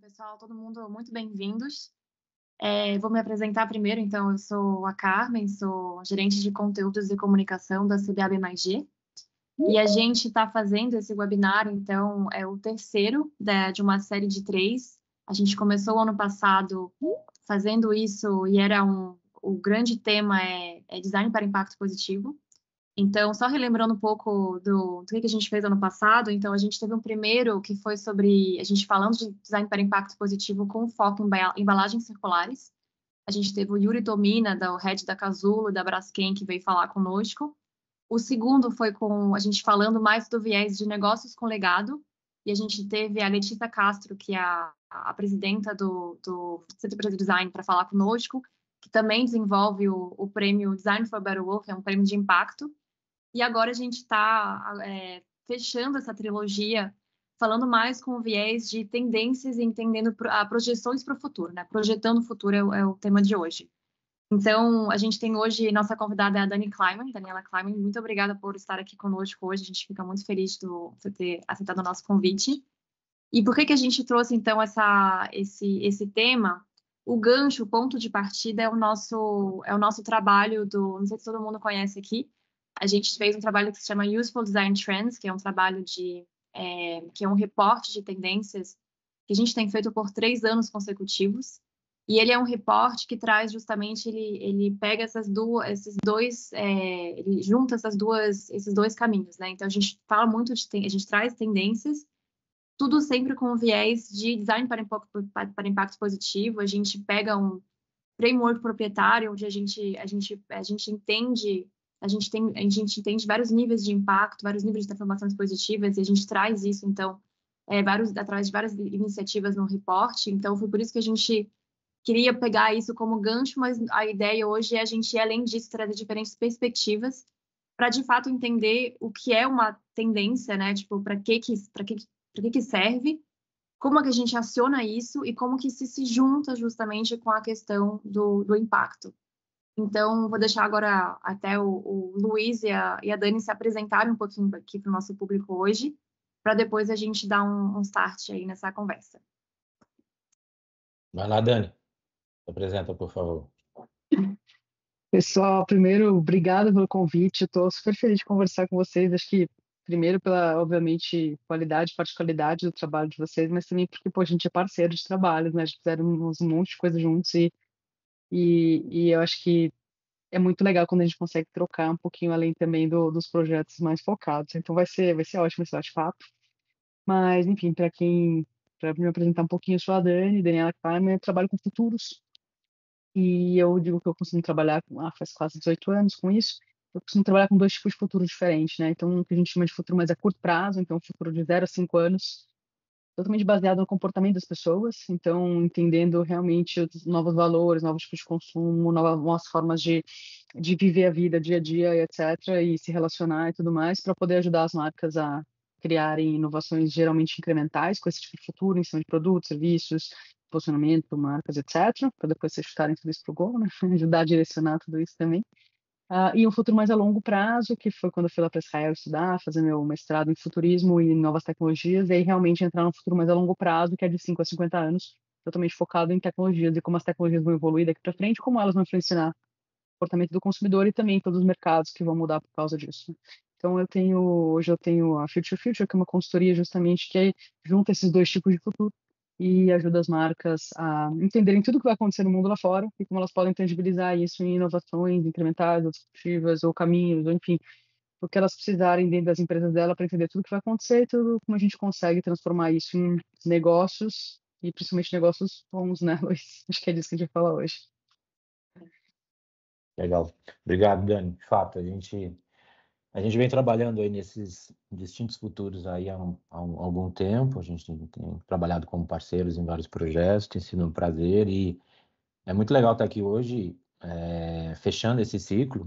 pessoal, todo mundo muito bem-vindos. Vou me apresentar primeiro, então, eu sou a Carmen, sou gerente de conteúdos e comunicação da CBAB+G, e a gente está fazendo esse webinar, então, é o terceiro de uma série de 3. A gente começou o ano passado fazendo isso e o grande tema é design para impacto positivo. Então, só relembrando um pouco do que a gente fez ano passado, então a gente teve um primeiro que foi sobre a gente falando de design para impacto positivo com foco em embalagens circulares. A gente teve o Yuri Domina, o head da Casulo e da Braskem, que veio falar conosco. O segundo foi com a gente falando mais do viés de negócios com legado, e a gente teve a Letícia Castro, que é a presidenta do Centro de Design, para falar conosco, que também desenvolve o prêmio Design for a Better World, que é um prêmio de impacto. E agora a gente está fechando essa trilogia, falando mais com o viés de tendências e entendendo projeções para o futuro, né? Projetando o futuro é o tema de hoje. Então, a gente tem hoje, nossa convidada é a Daniela Kleiman. Muito obrigada por estar aqui conosco hoje. A gente fica muito feliz de você ter aceitado o nosso convite. E por que a gente trouxe, então, esse tema? O gancho, o ponto de partida é o nosso trabalho não sei se todo mundo conhece aqui, a gente fez um trabalho que se chama Useful Design Trends, que é um trabalho que é um reporte de tendências que a gente tem feito por 3 anos consecutivos. E ele é um reporte que traz justamente, ele pega ele junta esses dois caminhos, né? Então a gente fala muito a gente traz tendências, tudo sempre com o viés de design para impacto positivo. A gente pega um framework proprietário, onde a gente entende, a gente entende vários níveis de impacto, vários níveis de transformações positivas, e a gente traz isso, então, através de várias iniciativas no reporte. Então, foi por isso que a gente queria pegar isso como gancho, mas a ideia hoje é a gente, além disso, trazer diferentes perspectivas para, de fato, entender o que é uma tendência, né? Tipo, para que serve, como é que a gente aciona isso e como que isso se junta justamente com a questão do impacto. Então, vou deixar agora até o Luiz e a Dani se apresentarem um pouquinho aqui para o nosso público hoje, para depois a gente dar um start aí nessa conversa. Vai lá, Dani. Se apresenta, por favor. Pessoal, primeiro, obrigado pelo convite. Estou super feliz de conversar com vocês. Acho que, primeiro, pela, obviamente, particularidade do trabalho de vocês, mas também porque, pô, a gente é parceiro de trabalho, né? A gente fizeram um monte de coisa juntos e eu acho que é muito legal quando a gente consegue trocar um pouquinho além também dos projetos mais focados. Então, vai ser ótimo esse bate-papo. Mas, enfim, para me apresentar um pouquinho, eu sou a Daniela Kleiman, eu trabalho com futuros. E eu digo que eu costumo trabalhar faz quase 18 anos com isso. Eu costumo trabalhar com 2 tipos de futuros diferentes, né? Então, o que a gente chama de futuro mais a curto prazo, então, futuro de 0 a 5 anos, totalmente baseado no comportamento das pessoas, então, entendendo realmente os novos valores, novos tipos de consumo, novas formas de viver a vida dia a dia, e etc., e se relacionar e tudo mais, para poder ajudar as marcas a criarem inovações geralmente incrementais com esse tipo de futuro, em cima de produtos, serviços, posicionamento, marcas, etc., para depois vocês chutarem tudo isso para o gol, né? Ajudar a direcionar tudo isso também. E um futuro mais a longo prazo, que foi quando eu fui lá para Israel estudar, fazer meu mestrado em futurismo e novas tecnologias, e aí realmente entrar num futuro mais a longo prazo, que é de 5 a 50 anos, totalmente focado em tecnologias e como as tecnologias vão evoluir daqui para frente, como elas vão influenciar o comportamento do consumidor e também todos os mercados que vão mudar por causa disso. Então, hoje eu tenho a Future Future, que é uma consultoria justamente que junta esses 2 tipos de futuro e ajuda as marcas a entenderem tudo o que vai acontecer no mundo lá fora e como elas podem tangibilizar isso em inovações incrementais, ou disruptivas, ou caminhos, ou enfim, o que elas precisarem dentro das empresas dela para entender tudo o que vai acontecer e tudo como a gente consegue transformar isso em negócios e principalmente negócios bons, né, Luiz? Acho que é disso que a gente vai falar hoje. Legal. Obrigado, Dani. De fato, a gente vem trabalhando aí nesses distintos futuros aí há algum tempo. A gente tem trabalhado como parceiros em vários projetos, tem sido um prazer e é muito legal estar aqui hoje, fechando esse ciclo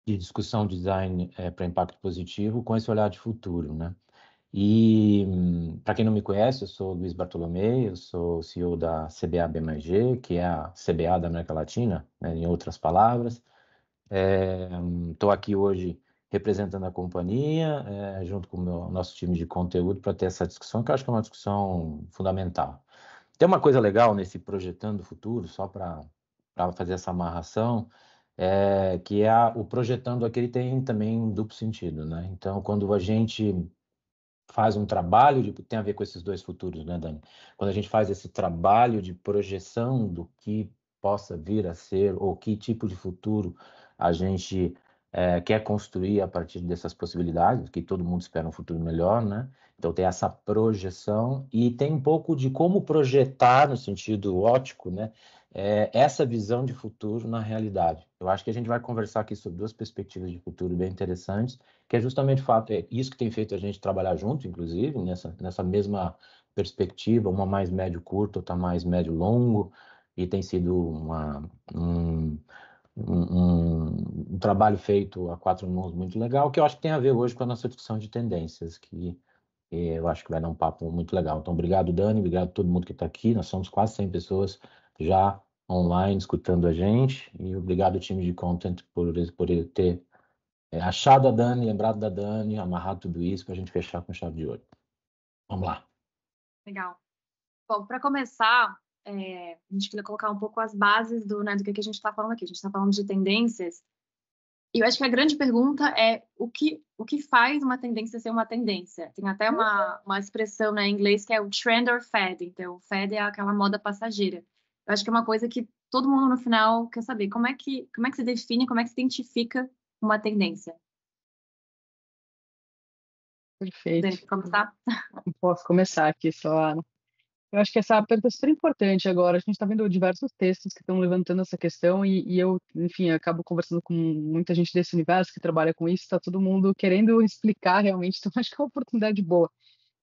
de discussão de design para impacto positivo com esse olhar de futuro, né? E para quem não me conhece, eu sou Luiz Bartolomei, eu sou CEO da CBAB+G, que é a CBA da América Latina, né, em outras palavras. Estou aqui hoje representando a companhia, junto com o nosso time de conteúdo, para ter essa discussão, que eu acho que é uma discussão fundamental. Tem uma coisa legal nesse projetando o futuro, só para fazer essa amarração, que o projetando aqui ele tem também um duplo sentido, né? Então, quando a gente faz um trabalho tem a ver com esses dois futuros, né, Dani? Quando a gente faz esse trabalho de projeção do que possa vir a ser ou que tipo de futuro a gente quer construir a partir dessas possibilidades, que todo mundo espera um futuro melhor, né? Então tem essa projeção e tem um pouco de como projetar no sentido ótico, né? Essa visão de futuro na realidade. Eu acho que a gente vai conversar aqui sobre duas perspectivas de futuro bem interessantes, que é justamente o fato, é isso que tem feito a gente trabalhar junto, inclusive, nessa mesma perspectiva, uma mais médio-curto, outra mais médio-longo, e tem sido um trabalho feito a quatro mãos muito legal, que eu acho que tem a ver hoje com a nossa discussão de tendências, que eu acho que vai dar um papo muito legal. Então, obrigado, Dani, obrigado a todo mundo que está aqui, nós somos quase 100 pessoas já online escutando a gente, e obrigado, time de content, por ter achado a Dani, lembrado da Dani, amarrado tudo isso para a gente fechar com chave de ouro. Vamos lá. Legal. Bom, para começar, a gente queria colocar um pouco as bases do que a gente está falando aqui. A gente está falando de tendências. E eu acho que a grande pergunta é o que faz uma tendência ser uma tendência. Tem até uma expressão, né, em inglês que é o trend or fad. Então, o fad é aquela moda passageira. Eu acho que é uma coisa que todo mundo no final quer saber. Como é que se define, como é que se identifica uma tendência? Perfeito. Dani, quer começar? Posso começar aqui só. Eu acho que essa pergunta é super importante agora. A gente está vendo diversos textos que estão levantando essa questão e eu, enfim, acabo conversando com muita gente desse universo que trabalha com isso, está todo mundo querendo explicar realmente, então acho que é uma oportunidade boa.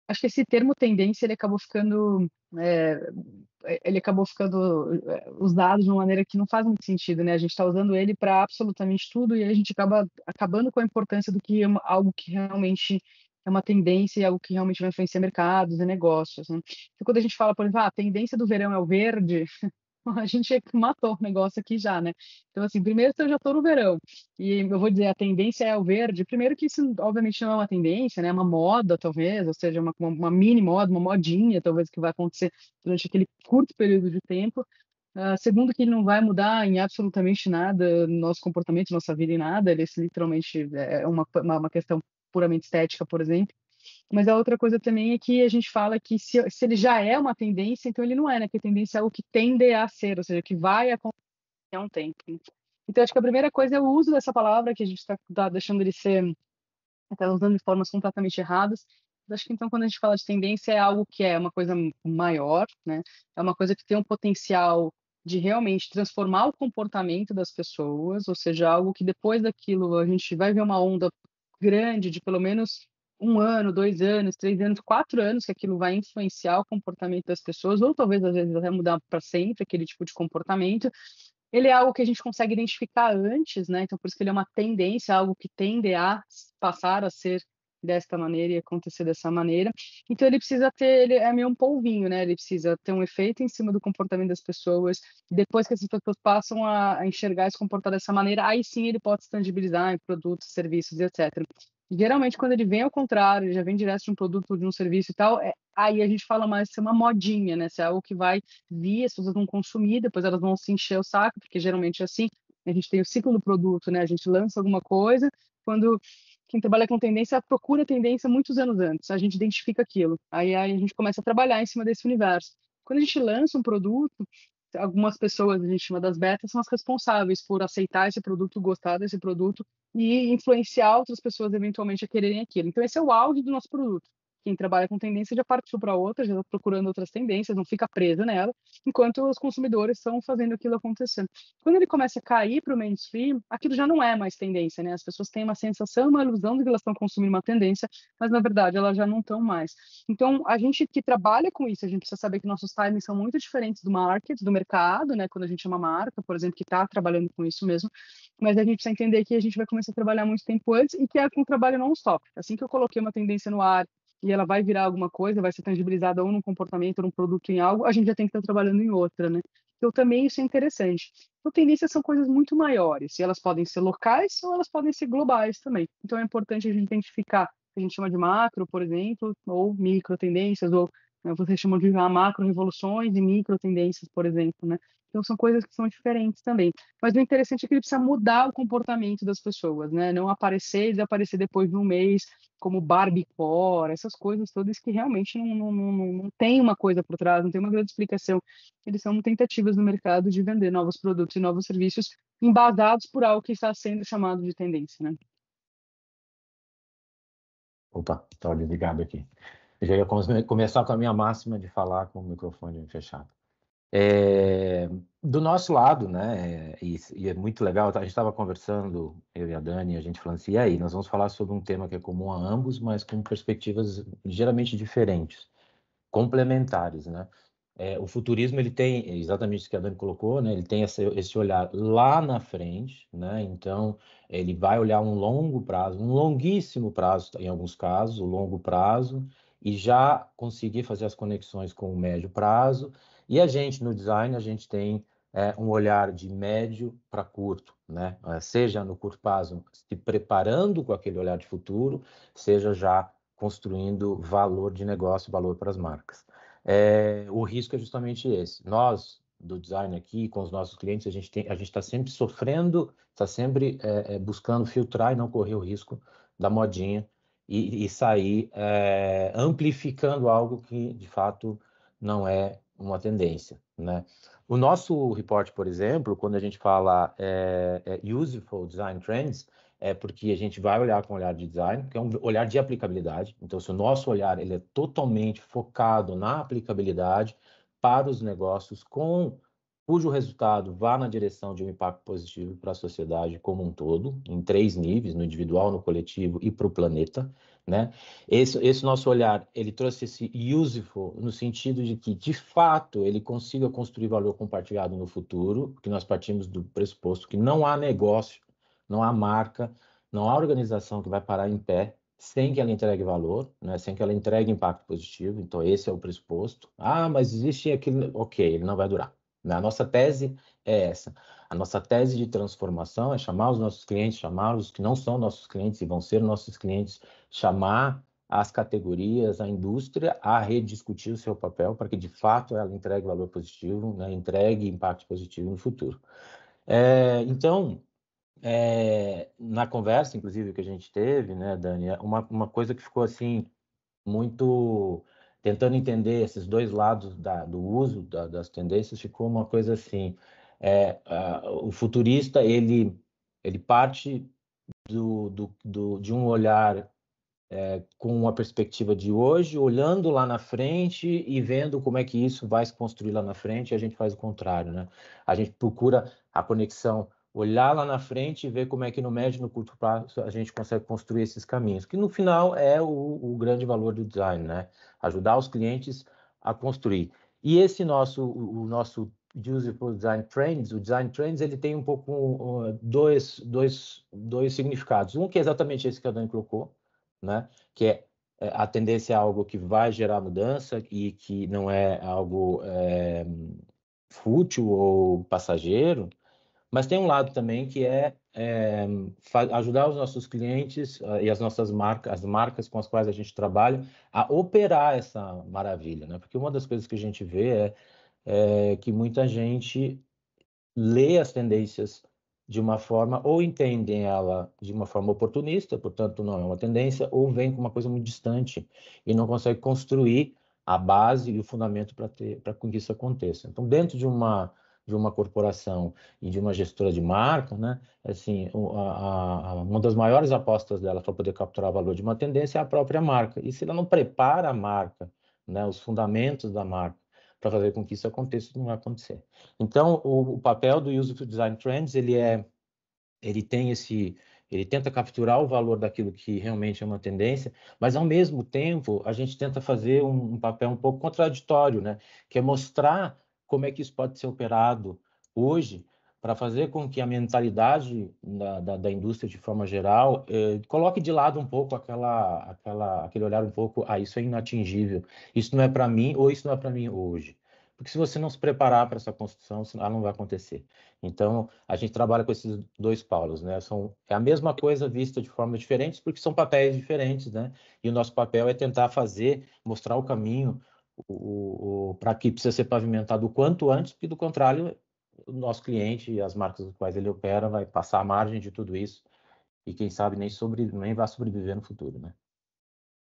Acho que esse termo tendência, ele acabou ficando usado de uma maneira que não faz muito sentido, né? A gente está usando ele para absolutamente tudo e a gente acaba acabando com a importância do que algo que realmente é uma tendência e algo que realmente vai influenciar mercados e negócios, né? Então, quando a gente fala, por exemplo, a tendência do verão é o verde, a gente matou o negócio aqui já, né? Então, assim, primeiro eu já estou no verão, e eu vou dizer, a tendência é o verde. Primeiro que isso, obviamente, não é uma tendência, né? É uma moda, talvez, ou seja, uma mini moda, uma modinha, talvez, que vai acontecer durante aquele curto período de tempo. Segundo que ele não vai mudar em absolutamente nada nosso comportamento, nossa vida em nada. Ele literalmente é uma questão puramente estética, por exemplo. Mas a outra coisa também é que a gente fala que se ele já é uma tendência, então ele não é, né? Porque a tendência é algo que tende a ser, ou seja, que vai acontecer há um tempo, né? Então, acho que a primeira coisa é o uso dessa palavra, que a gente está deixando ele ser, está usando de formas completamente erradas. Eu acho que, então, quando a gente fala de tendência, é algo que é uma coisa maior, né? É uma coisa que tem um potencial de realmente transformar o comportamento das pessoas, ou seja, algo que depois daquilo a gente vai ver uma onda grande de pelo menos 1 ano, 2 anos, 3 anos, 4 anos, que aquilo vai influenciar o comportamento das pessoas, ou talvez às vezes até mudar para sempre aquele tipo de comportamento. Ele é algo que a gente consegue identificar antes, né? Então, por isso que ele é uma tendência, algo que tende a passar a ser desta maneira e acontecer dessa maneira. Então, ele precisa ter, ele é meio um polvinho, né? Ele precisa ter um efeito em cima do comportamento das pessoas. Depois que essas pessoas passam a enxergar e se comportar dessa maneira, aí sim ele pode se tangibilizar em produtos, serviços, etc. Geralmente, quando ele vem ao contrário, ele já vem direto de um produto, de um serviço e tal, aí a gente fala mais se é uma modinha, né? Se é algo que vai vir, as pessoas vão consumir, depois elas vão se encher o saco, porque geralmente é assim, a gente tem o ciclo do produto, né? A gente lança alguma coisa, quando quem trabalha com tendência procura tendência muitos anos antes, a gente identifica aquilo, aí a gente começa a trabalhar em cima desse universo. Quando a gente lança um produto, algumas pessoas, a gente chama das betas, são as responsáveis por aceitar esse produto, gostar desse produto e influenciar outras pessoas eventualmente a quererem aquilo. Então, esse é o auge do nosso produto. Quem trabalha com tendência já partiu para outra, já está procurando outras tendências, não fica preso nela, enquanto os consumidores estão fazendo aquilo acontecer. Quando ele começa a cair para o mainstream, aquilo já não é mais tendência, né? As pessoas têm uma sensação, uma ilusão de que elas estão consumindo uma tendência, mas na verdade elas já não estão mais. Então, a gente que trabalha com isso, a gente precisa saber que nossos timings são muito diferentes do market, do mercado, né? Quando a gente é uma marca, por exemplo, que está trabalhando com isso mesmo, mas a gente precisa entender que a gente vai começar a trabalhar muito tempo antes e que é um trabalho non-stop. Assim que eu coloquei uma tendência no ar e ela vai virar alguma coisa, vai ser tangibilizada ou num comportamento, ou num produto, em algo, a gente já tem que estar trabalhando em outra, né? Então, também isso é interessante. Então, tendências são coisas muito maiores, e elas podem ser locais ou elas podem ser globais também. Então, é importante a gente identificar o que a gente chama de macro, por exemplo, ou micro tendências, ou né? Vocês chamam de macro-revoluções e micro-tendências, por exemplo, né? Então, são coisas que são diferentes também. Mas o interessante é que ele precisa mudar o comportamento das pessoas, né? Não aparecer e desaparecer depois de um mês, como Barbiecore, essas coisas todas que realmente não tem uma coisa por trás, não tem uma grande explicação. Eles são tentativas no mercado de vender novos produtos e novos serviços embasados por algo que está sendo chamado de tendência, né? Opa, estava desligado aqui. Eu já ia começar com a minha máxima de falar com o microfone fechado. Do nosso lado, né, e é muito legal, a gente estava conversando, eu e a Dani, a gente falando assim, e aí, nós vamos falar sobre um tema que é comum a ambos, mas com perspectivas ligeiramente diferentes, complementares, né? O futurismo, ele tem exatamente isso que a Dani colocou, né? Ele tem esse olhar lá na frente, né? Então, ele vai olhar um longo prazo, um longuíssimo prazo, em alguns casos, o longo prazo, e já conseguir fazer as conexões com o médio prazo. E a gente, no design, a gente tem um olhar de médio para curto, né? Seja no curto prazo, se preparando com aquele olhar de futuro, seja já construindo valor de negócio, valor para as marcas. O risco é justamente esse. Nós, do design aqui, com os nossos clientes, a gente está sempre sofrendo, está sempre buscando filtrar e não correr o risco da modinha e sair amplificando algo que, de fato, não é uma tendência, né? O nosso report, por exemplo, quando a gente fala Useful Design Trends, é porque a gente vai olhar com olhar de design, que é um olhar de aplicabilidade. Então, se o nosso olhar ele é totalmente focado na aplicabilidade para os negócios, cujo resultado vá na direção de um impacto positivo para a sociedade como um todo, em 3 níveis, no individual, no coletivo e para o planeta, né? Esse nosso olhar, ele trouxe esse useful no sentido de que, de fato, ele consiga construir valor compartilhado no futuro, porque nós partimos do pressuposto que não há negócio, não há marca, não há organização que vai parar em pé sem que ela entregue valor, né? Sem que ela entregue impacto positivo. Então, esse é o pressuposto. Ah, mas existe aquele... Ok, ele não vai durar. Né? A nossa tese é essa. A nossa tese de transformação é chamar os nossos clientes, chamar os que não são nossos clientes e vão ser nossos clientes, chamar as categorias, a indústria a rediscutir o seu papel para que, de fato, ela entregue valor positivo, né? Entregue impacto positivo no futuro. Então, na conversa, inclusive, que a gente teve, né, Dani, uma coisa que ficou assim, muito tentando entender esses dois lados do uso das tendências, ficou uma coisa assim, o futurista, ele parte de um olhar com uma perspectiva de hoje, olhando lá na frente e vendo como é que isso vai se construir lá na frente, e a gente faz o contrário, né? A gente procura a conexão, olhar lá na frente e ver como é que no médio e no curto prazo a gente consegue construir esses caminhos, que no final é o grande valor do design, né? Ajudar os clientes a construir. E esse o nosso Useful Design Trends, o Design Trends, ele tem um pouco dois significados. Um que é exatamente esse que a Dani colocou, né? Que a tendência é algo que vai gerar mudança e que não é algo fútil ou passageiro, mas tem um lado também que ajudar os nossos clientes e as nossas marcas, as marcas com as quais a gente trabalha, a operar essa maravilha, né? Porque uma das coisas que a gente vê é que muita gente lê as tendências de uma forma, ou entendem ela de uma forma oportunista, portanto não é uma tendência, ou vem com uma coisa muito distante e não consegue construir a base e o fundamento para que isso aconteça. Então, dentro de uma corporação e de uma gestora de marca, né, assim, uma das maiores apostas dela para poder capturar o valor de uma tendência é a própria marca. E se ela não prepara a marca, né, os fundamentos da marca, para fazer com que isso aconteça, não vai acontecer. Então, o papel do Useful Design Trends, ele tenta capturar o valor daquilo que realmente é uma tendência, mas ao mesmo tempo a gente tenta fazer um papel um pouco contraditório, né? Que é mostrar como é que isso pode ser operado hoje para fazer com que a mentalidade da indústria de forma geral coloque de lado um pouco aquele olhar um pouco, isso é inatingível, isso não é para mim ou isso não é para mim hoje. Porque se você não se preparar para essa construção, ela não vai acontecer. Então, a gente trabalha com esses dois polos, né? É a mesma coisa vista de formas diferentes, porque são papéis diferentes, né? E o nosso papel é tentar mostrar o caminho para que precisa ser pavimentado o quanto antes, porque do contrário, o nosso cliente e as marcas das quais ele opera vai passar a margem de tudo isso e quem sabe nem vai sobreviver no futuro, né?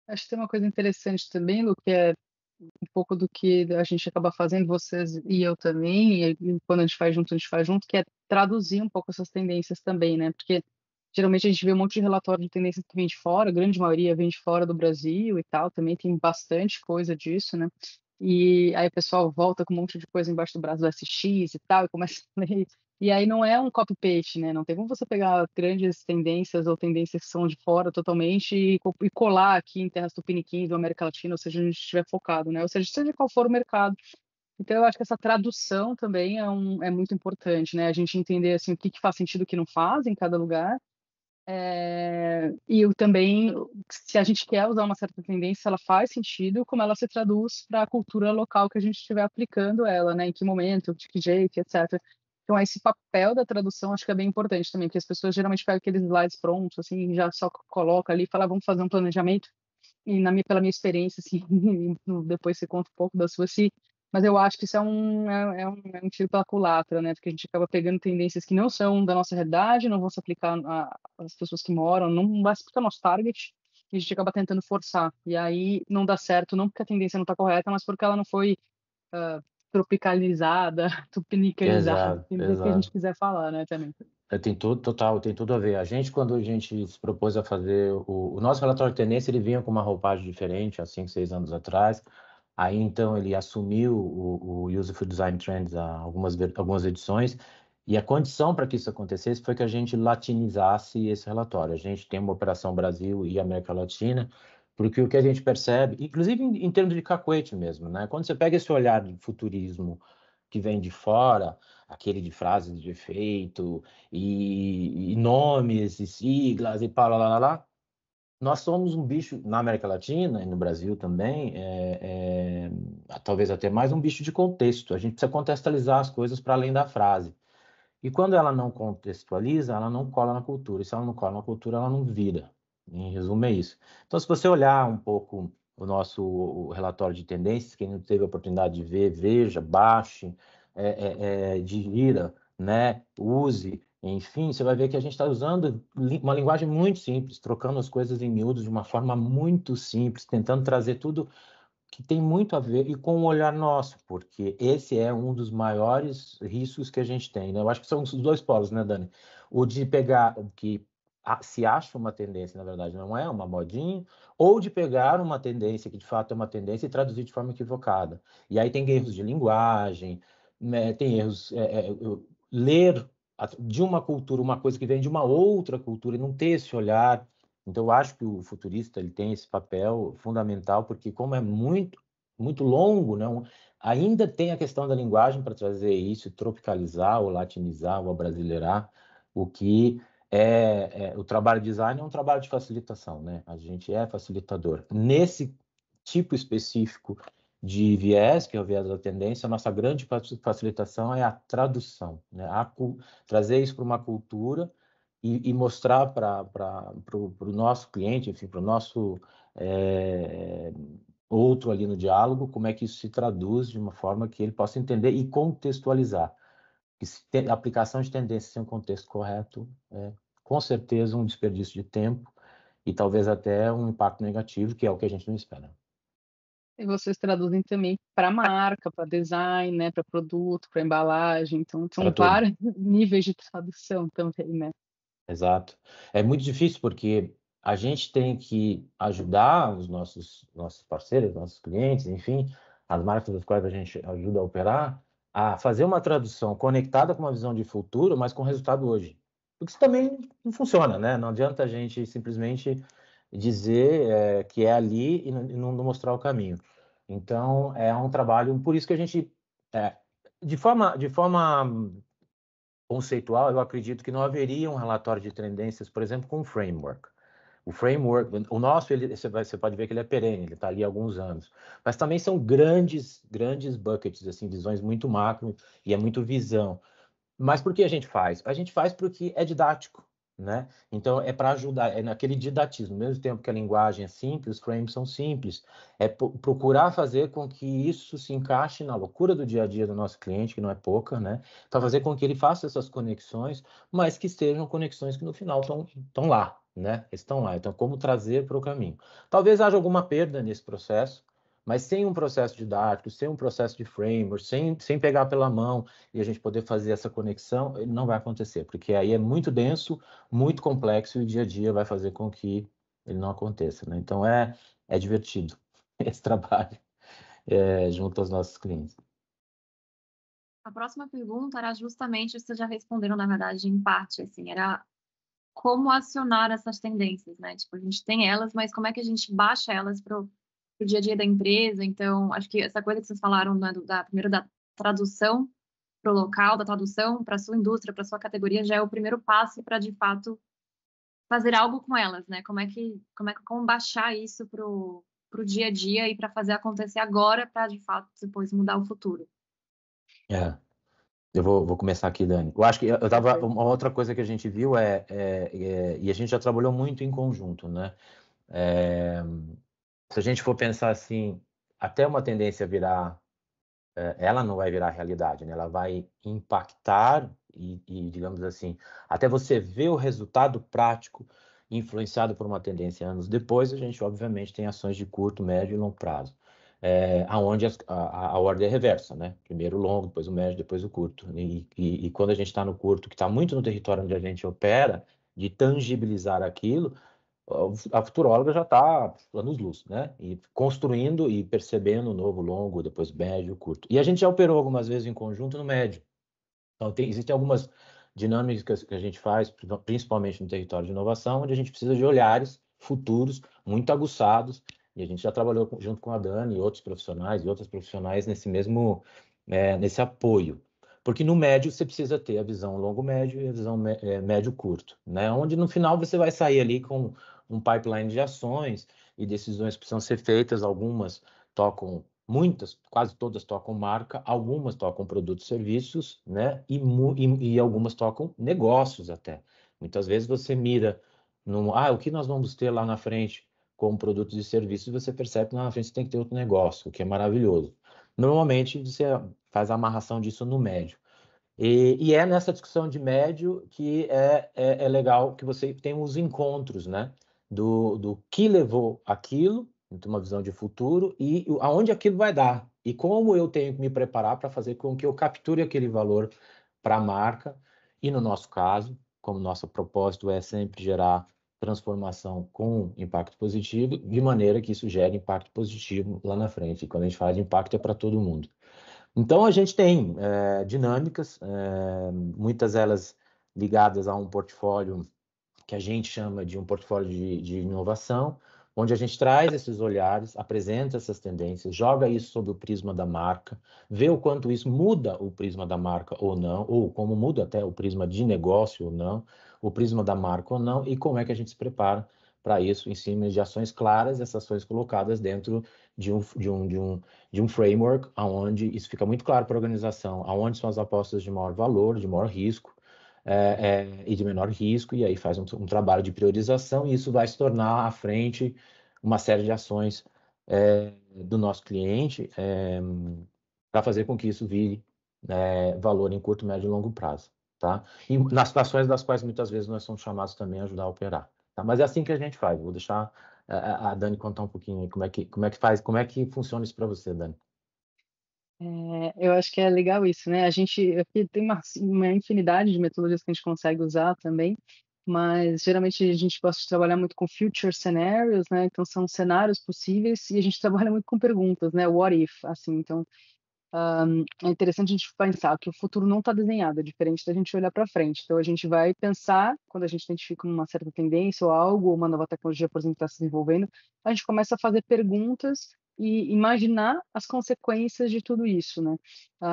Acho que tem uma coisa interessante também, Lu, que é um pouco do que a gente acaba fazendo, vocês e eu também, e quando a gente faz junto, que é traduzir um pouco essas tendências também, né? Porque geralmente a gente vê um monte de relatório de tendências que vem de fora, a grande maioria vem de fora do Brasil e tal, também tem bastante coisa disso, né? E aí o pessoal volta com um monte de coisa embaixo do braço do SX e tal, e começa a ler. E aí não é um copy-paste, né? Não tem como você pegar grandes tendências ou tendências que são de fora totalmente e colar aqui em terras tupiniquins ou América Latina, ou seja, a gente estiver focado, né? Ou seja qual for o mercado. Então, eu acho que essa tradução também é muito importante, né? A gente entender assim, o que faz sentido e o que não faz em cada lugar. E eu também, se a gente quer usar uma certa tendência, ela faz sentido, como ela se traduz para a cultura local que a gente estiver aplicando ela, né? Em que momento, de que jeito, etc. Então, esse papel da tradução acho que é bem importante também, porque as pessoas geralmente pegam aqueles slides prontos, assim, já só coloca ali e fala, vamos fazer um planejamento. E pela minha experiência, assim, depois você conta um pouco da sua, assim, mas eu acho que isso é um tiro pela culatra, né? Porque a gente acaba pegando tendências que não são da nossa realidade, não vão se aplicar às pessoas que moram, não vai se aplicar ao nosso target, e a gente acaba tentando forçar. E aí não dá certo, não porque a tendência não está correta, mas porque ela não foi tropicalizada, tupinicanizada, Exato, do jeito que a gente exato. quiser falar, né, também. Tem tudo a ver. Quando a gente se propôs a fazer o nosso relatório de tendência, ele vinha com uma roupagem diferente há 5, 6 anos atrás. Aí, então, ele assumiu o Useful Design Trends há algumas edições, e a condição para que isso acontecesse foi que a gente latinizasse esse relatório. A gente tem uma operação Brasil e América Latina, porque o que a gente percebe, inclusive em termos de cacuete mesmo, né? Quando você pega esse olhar de futurismo que vem de fora, aquele de frases de efeito, e nomes, e siglas, e pá, lá. Nós somos um bicho, na América Latina e no Brasil também, talvez até mais um bicho de contexto. A gente precisa contextualizar as coisas para além da frase. E quando ela não contextualiza, ela não cola na cultura. E se ela não cola na cultura, ela não vira. Em resumo, é isso. Então, se você olhar um pouco o relatório de tendências, quem não teve a oportunidade de ver, veja, baixe, digira, né, use, enfim, você vai ver que a gente está usando uma linguagem muito simples, trocando as coisas em miúdos de uma forma muito simples, tentando trazer tudo que tem muito a ver e com o olhar nosso, porque esse é um dos maiores riscos que a gente tem, né? Eu acho que são os dois polos, né, Dani? O de pegar o que se acha uma tendência, na verdade, não é uma modinha, ou de pegar uma tendência que de fato é uma tendência e traduzir de forma equivocada. E aí tem erros de linguagem, né? Tem erros, ler de uma cultura uma coisa que vem de uma outra cultura e não ter esse olhar. Então, eu acho que o futurista ele tem esse papel fundamental, porque como é muito longo, né, ainda tem a questão da linguagem para trazer isso, tropicalizar, ou latinizar, ou abrasileirar, o que o trabalho de design é um trabalho de facilitação, né? A gente é facilitador. Nesse tipo específico de viés, que é o viés da tendência, a nossa grande facilitação é a tradução, né? Trazer isso para uma cultura e mostrar para o nosso cliente, enfim, para o nosso outro ali no diálogo, como é que isso se traduz de uma forma que ele possa entender e contextualizar. E a aplicação de tendência sem um contexto correto é, com certeza, um desperdício de tempo e talvez até um impacto negativo, que é o que a gente não espera. E vocês traduzem também para marca, para design, né, para produto, para embalagem. Então, Para são tudo. vários níveis de tradução também, né? Exato. É muito difícil porque a gente tem que ajudar os nossos parceiros, nossos clientes, enfim, as marcas das quais a gente ajuda a operar, a fazer uma tradução conectada com uma visão de futuro, mas com resultado hoje. Porque isso também não funciona, né? Não adianta a gente simplesmente dizer que é ali e não mostrar o caminho. Então, é um trabalho, por isso que a gente, de forma conceitual, eu acredito que não haveria um relatório de tendências, por exemplo, com um framework. O framework, o nosso, você pode ver que ele é perene, ele está ali há alguns anos. Mas também são grandes buckets, assim, visões muito macro e é muito visão. Mas por que a gente faz? A gente faz porque é didático, né? Então, é para ajudar, é naquele didatismo. Ao mesmo tempo que a linguagem é simples, os frames são simples. É procurar fazer com que isso se encaixe na loucura do dia a dia do nosso cliente, que não é pouca, né? Para fazer com que ele faça essas conexões, mas que estejam conexões que no final estão lá, né? Estão lá. Então, como trazer para o caminho? Talvez haja alguma perda nesse processo, mas sem um processo didático, sem um processo de framework, sem pegar pela mão e a gente poder fazer essa conexão, ele não vai acontecer, porque aí é muito denso, muito complexo e o dia a dia vai fazer com que ele não aconteça, né? Então é divertido esse trabalho junto aos nossos clientes. A próxima pergunta era justamente, vocês já responderam, na verdade, em parte, assim, era como acionar essas tendências, né? Tipo, a gente tem elas, mas como é que a gente baixa elas pro dia a dia da empresa? Então, acho que essa coisa que vocês falaram, né, primeiro da tradução para o local, da tradução para a sua indústria, para a sua categoria, já é o primeiro passo para, de fato, fazer algo com elas, né? Como baixar isso pro dia a dia e para fazer acontecer agora para, de fato, depois mudar o futuro. Eu vou começar aqui, Dani. Eu acho que uma outra coisa que a gente viu e a gente já trabalhou muito em conjunto, né? Se a gente for pensar assim, até uma tendência virar, ela não vai virar realidade, né? Ela vai impactar digamos assim, até você ver o resultado prático influenciado por uma tendência anos depois, a gente obviamente tem ações de curto, médio e longo prazo. Aonde a ordem é reversa, né? Primeiro o longo, depois o médio, depois o curto. E quando a gente está no curto, que está muito no território onde a gente opera, de tangibilizar aquilo, a futuróloga já está anos-luz, né? E construindo e percebendo o novo longo, depois médio, curto. E a gente já operou algumas vezes em conjunto no médio. Então, existem algumas dinâmicas que a gente faz, principalmente no território de inovação, onde a gente precisa de olhares futuros muito aguçados, e a gente já trabalhou junto com a Dani e outros profissionais e outras profissionais nesse apoio. Porque no médio você precisa ter a visão longo-médio e a visão médio-curto, né? Onde no final você vai sair ali com um pipeline de ações e decisões que precisam ser feitas, algumas tocam muitas, quase todas tocam marca, algumas tocam produtos e serviços, né? E algumas tocam negócios até. Muitas vezes você mira o que nós vamos ter lá na frente como produtos e serviços, e você percebe que lá na frente você tem que ter outro negócio, o que é maravilhoso. Normalmente você faz a amarração disso no médio. E é nessa discussão de médio que é legal que você tem os encontros, né? Do que levou aquilo, então uma visão de futuro, e aonde aquilo vai dar. E como eu tenho que me preparar para fazer com que eu capture aquele valor para a marca. E no nosso caso, como nosso propósito é sempre gerar transformação com impacto positivo, de maneira que isso gere impacto positivo lá na frente. E quando a gente fala de impacto, é para todo mundo. Então, a gente tem dinâmicas, muitas delas ligadas a um portfólio que a gente chama de um portfólio de inovação, onde a gente traz esses olhares, apresenta essas tendências, joga isso sob o prisma da marca, vê o quanto isso muda o prisma da marca ou não, ou como muda até o prisma de negócio ou não, o prisma da marca ou não, e como é que a gente se prepara para isso em cima de ações claras, essas ações colocadas dentro de um framework onde isso fica muito claro para a organização, aonde são as apostas de maior valor, de maior risco, e de menor risco, e aí faz um trabalho de priorização, e isso vai se tornar à frente uma série de ações do nosso cliente para fazer com que isso vire valor em curto, médio e longo prazo. Tá? E nas situações das quais muitas vezes nós somos chamados também a ajudar a operar. Tá? Mas é assim que a gente faz. Vou deixar a Dani contar um pouquinho aí como é que faz, como é que funciona isso para você, Dani. Eu acho que é legal isso, né? A gente aqui tem uma infinidade de metodologias que a gente consegue usar também, mas geralmente a gente gosta de trabalhar muito com future scenarios, né? Então são cenários possíveis e a gente trabalha muito com perguntas, né? What if, assim. Então é interessante a gente pensar que o futuro não está desenhado, é diferente da gente olhar para frente. Então a gente vai pensar quando a gente identifica uma certa tendência ou algo, ou uma nova tecnologia, por exemplo, está se desenvolvendo, a gente começa a fazer perguntas e imaginar as consequências de tudo isso, né?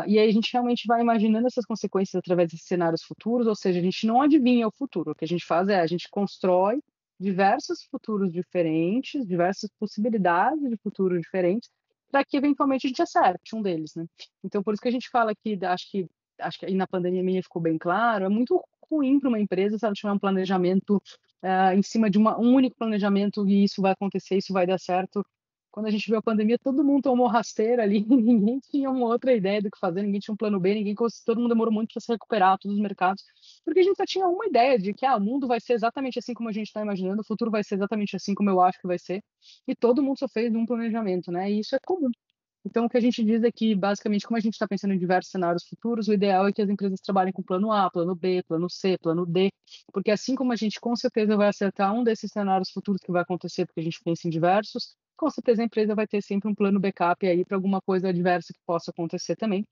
E aí a gente realmente vai imaginando essas consequências através de cenários futuros, ou seja, a gente não adivinha o futuro. O que a gente faz é a gente constrói diversos futuros diferentes, diversas possibilidades de futuro diferentes, para que eventualmente a gente acerte um deles, né? Então, por isso que a gente fala que acho que aí na pandemia minha ficou bem claro, é muito ruim para uma empresa se ela tiver um planejamento em cima de um único planejamento e isso vai acontecer, isso vai dar certo. Quando a gente viu a pandemia, todo mundo tomou rasteira ali, ninguém tinha uma outra ideia do que fazer, ninguém tinha um plano B, todo mundo demorou muito para se recuperar, todos os mercados, porque a gente só tinha uma ideia de que o mundo vai ser exatamente assim como a gente está imaginando, o futuro vai ser exatamente assim como eu acho que vai ser, e todo mundo só fez um planejamento, né? E isso é comum. Então, o que a gente diz é que, basicamente, como a gente está pensando em diversos cenários futuros, o ideal é que as empresas trabalhem com plano A, plano B, plano C, plano D, porque assim como a gente com certeza vai acertar um desses cenários futuros que vai acontecer, porque a gente pensa em diversos, com certeza a empresa vai ter sempre um plano backup aí para alguma coisa adversa que possa acontecer também,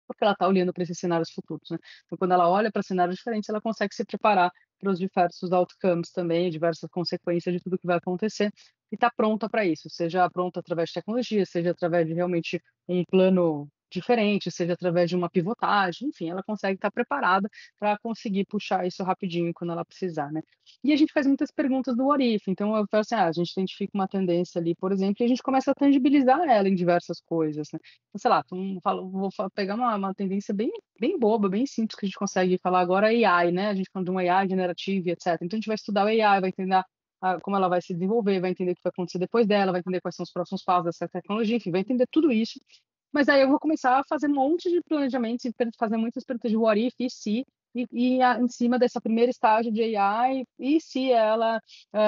porque ela está olhando para esses cenários futuros, né? Então, quando ela olha para cenários diferentes, ela consegue se preparar para os diversos outcomes também, diversas consequências de tudo que vai acontecer, e está pronta para isso, seja pronta através de tecnologia, seja através de realmente um plano diferente, seja através de uma pivotagem, enfim, ela consegue estar preparada para conseguir puxar isso rapidinho quando ela precisar, né? E a gente faz muitas perguntas do what if, então eu falo assim, a gente identifica uma tendência ali, por exemplo, e a gente começa a tangibilizar ela em diversas coisas, né? Sei lá, vou pegar uma tendência bem boba, bem simples que a gente consegue falar agora, AI, né? A gente falando de um AI generativo, etc. Então a gente vai estudar o AI, vai entender como ela vai se desenvolver, vai entender o que vai acontecer depois dela, vai entender quais são os próximos passos dessa tecnologia, enfim, vai entender tudo isso. Mas aí eu vou começar a fazer um monte de planejamentos e fazer muitas perguntas de what if e se, em cima dessa primeira estágio de AI, e se ela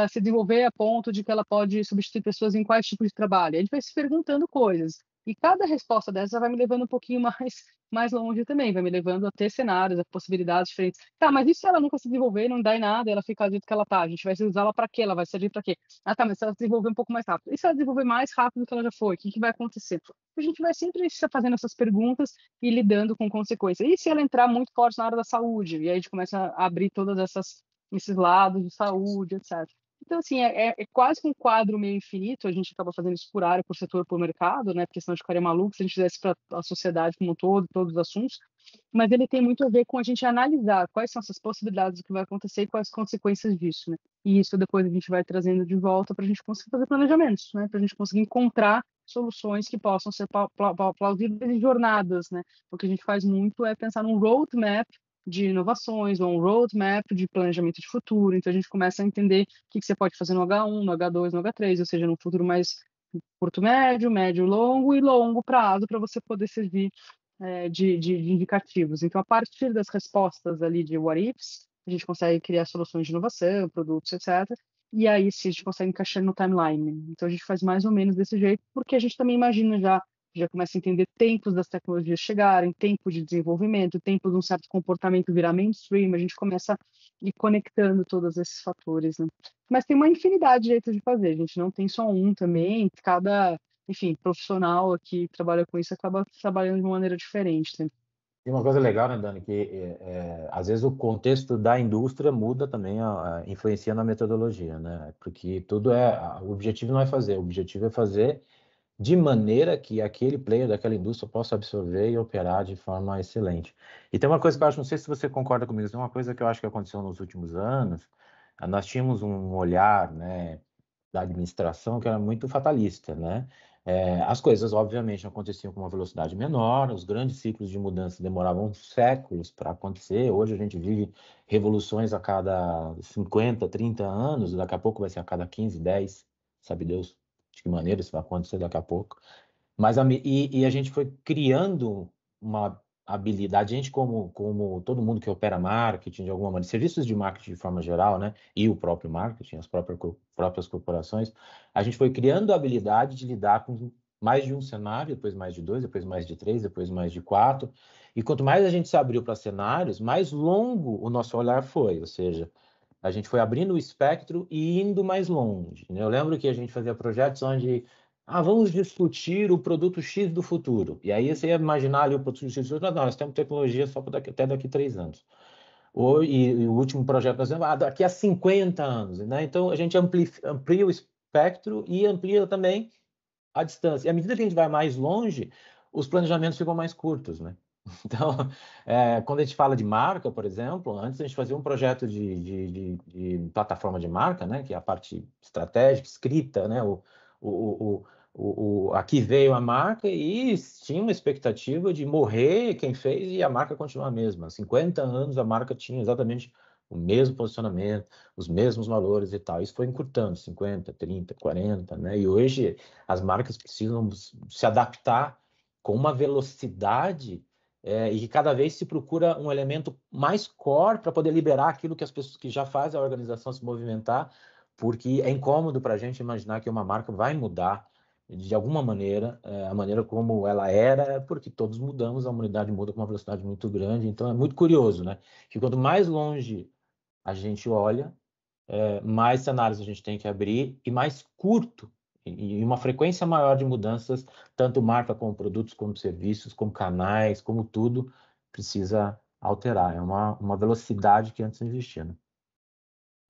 se desenvolver a ponto de que ela pode substituir pessoas em quais tipos de trabalho. A gente vai se perguntando coisas. E cada resposta dessa vai me levando um pouquinho mais longe também, vai me levando a ter cenários, a possibilidades diferentes. Tá, mas e se ela nunca se desenvolver, não dá em nada, ela fica do jeito que ela tá? A gente vai usar ela para quê? Ela vai servir para quê? Ah, tá, mas se ela se desenvolver um pouco mais rápido. E se ela desenvolver mais rápido do que ela já foi? O que vai acontecer? A gente vai sempre fazendo essas perguntas e lidando com consequências. E se ela entrar muito forte na área da saúde? E aí a gente começa a abrir todos esses lados de saúde, etc. Então, assim, é quase que um quadro meio infinito, a gente acaba fazendo isso por área, por setor, por mercado, né? Porque senão a gente ficaria maluco se a gente fizesse para a sociedade como um todo, todos os assuntos, mas ele tem muito a ver com a gente analisar quais são essas possibilidades do que vai acontecer e quais as consequências disso, né? E isso depois a gente vai trazendo de volta para a gente conseguir fazer planejamentos, né? Para a gente conseguir encontrar soluções que possam ser plausíveis e jornadas, né? O que a gente faz muito é pensar num roadmap de inovações, ou um roadmap de planejamento de futuro. Então, a gente começa a entender o que você pode fazer no H1, no H2, no H3, ou seja, no futuro mais curto, médio, médio, longo e longo prazo, para você poder servir de indicativos. Então, a partir das respostas ali de what ifs, a gente consegue criar soluções de inovação, produtos, etc. E aí, sim, a gente consegue encaixar no timeline. Então, a gente faz mais ou menos desse jeito, porque a gente também imagina já começa a entender tempos das tecnologias chegarem, tempo de desenvolvimento, tempo de um certo comportamento virar mainstream, a gente começa a ir conectando todos esses fatores, né? Mas tem uma infinidade de jeitos de fazer, a gente não tem só um também, enfim, profissional aqui que trabalha com isso acaba trabalhando de uma maneira diferente, né? E uma coisa legal, né, Dani, que às vezes o contexto da indústria muda também, influencia na metodologia, né? Porque o objetivo não é fazer, o objetivo é fazer de maneira que aquele player daquela indústria possa absorver e operar de forma excelente. E tem uma coisa que eu acho, não sei se você concorda comigo, tem uma coisa que eu acho que aconteceu nos últimos anos, nós tínhamos um olhar, né, da administração que era muito fatalista, né? As coisas, obviamente, aconteciam com uma velocidade menor, os grandes ciclos de mudança demoravam séculos para acontecer. Hoje a gente vive revoluções a cada 50, 30 anos, daqui a pouco vai ser a cada 15, 10, sabe Deus de que maneira isso vai acontecer daqui a pouco. Mas a gente foi criando uma habilidade, a gente como todo mundo que opera marketing de alguma maneira, serviços de marketing de forma geral, né, e o próprio marketing, as próprias corporações, a gente foi criando a habilidade de lidar com mais de um cenário, depois mais de dois, depois mais de três, depois mais de quatro, e quanto mais a gente se abriu para cenários, mais longo o nosso olhar foi, ou seja, a gente foi abrindo o espectro e indo mais longe, né? Eu lembro que a gente fazia projetos onde vamos discutir o produto X do futuro. E aí você ia imaginar ali o produto X do futuro, não, nós temos tecnologia só até daqui 3 anos. E o último projeto nós temos, daqui a 50 anos. Né? Então, a gente amplia o espectro e amplia também a distância. E à medida que a gente vai mais longe, os planejamentos ficam mais curtos, né? Então, quando a gente fala de marca, por exemplo, antes a gente fazia um projeto de plataforma de marca, né? Que é a parte estratégica, escrita, né? aqui veio a marca e tinha uma expectativa de morrer quem fez e a marca continuar a mesma. Há 50 anos a marca tinha exatamente o mesmo posicionamento, os mesmos valores e tal. Isso foi encurtando, 50, 30, 40, né? E hoje as marcas precisam se adaptar com uma velocidade e que cada vez se procura um elemento mais core para poder liberar aquilo que as pessoas que já fazem a organização se movimentar, porque é incômodo para a gente imaginar que uma marca vai mudar de alguma maneira, a maneira como ela era, porque todos mudamos, a humanidade muda com uma velocidade muito grande, então é muito curioso, né? Que quanto mais longe a gente olha, mais cenários a gente tem que abrir e mais curto, e uma frequência maior de mudanças, tanto marca como produtos, como serviços, como canais, como tudo, precisa alterar. É uma velocidade que antes não existia, né?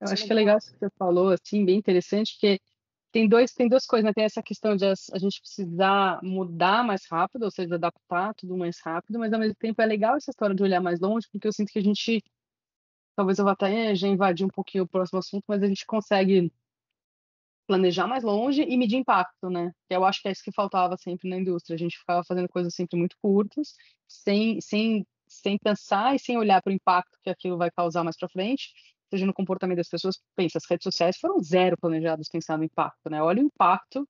Eu acho que é legal isso que você falou, assim, bem interessante, porque tem duas coisas, né? Tem essa questão de a gente precisar mudar mais rápido, ou seja, adaptar tudo mais rápido, mas ao mesmo tempo é legal essa história de olhar mais longe, porque eu sinto que a gente, talvez eu vá até já invadir um pouquinho o próximo assunto, mas a gente consegue planejar mais longe e medir impacto, né? Que eu acho que é isso que faltava sempre na indústria. A gente ficava fazendo coisas sempre muito curtas, sem pensar e sem olhar para o impacto que aquilo vai causar mais para frente, seja no comportamento das pessoas. Pensa, as redes sociais foram zero planejadas pensando no impacto, né? Olha o impacto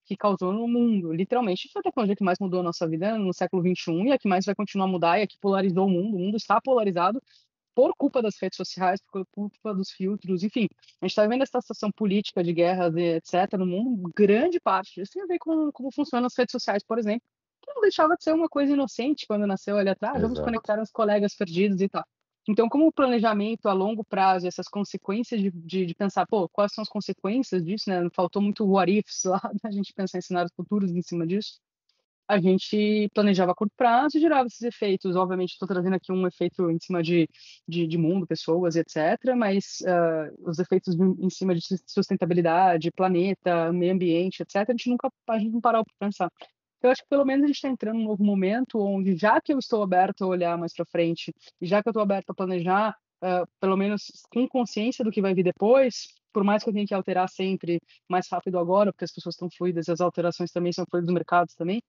que causou no mundo. Literalmente, foi a tecnologia que mais mudou a nossa vida no século XXI e a que mais vai continuar a mudar e a que polarizou o mundo. O mundo está polarizado por culpa das redes sociais, por culpa dos filtros, enfim. A gente está vivendo essa situação política de guerras e etc. no mundo, grande parte disso tem a ver com como funcionam as redes sociais, por exemplo, que não deixava de ser uma coisa inocente quando nasceu ali atrás, vamos Exato. conectar os colegas perdidos e tal. Então, como o planejamento a longo prazo, essas consequências de pensar, pô, quais são as consequências disso, né? Faltou muito what ifs lá, a gente pensar em cenários futuros em cima disso. A gente planejava a curto prazo e gerava esses efeitos. Obviamente, estou trazendo aqui um efeito em cima de mundo, pessoas, etc., mas os efeitos em cima de sustentabilidade, planeta, meio ambiente, etc., a gente não parou para pensar. Eu acho que pelo menos a gente está entrando num novo momento onde, já que eu estou aberto a olhar mais para frente, e já que eu estou aberto a planejar, pelo menos com consciência do que vai vir depois, por mais que eu tenha que alterar sempre mais rápido agora, porque as pessoas estão fluidas, as alterações também são fluidas dos mercados também,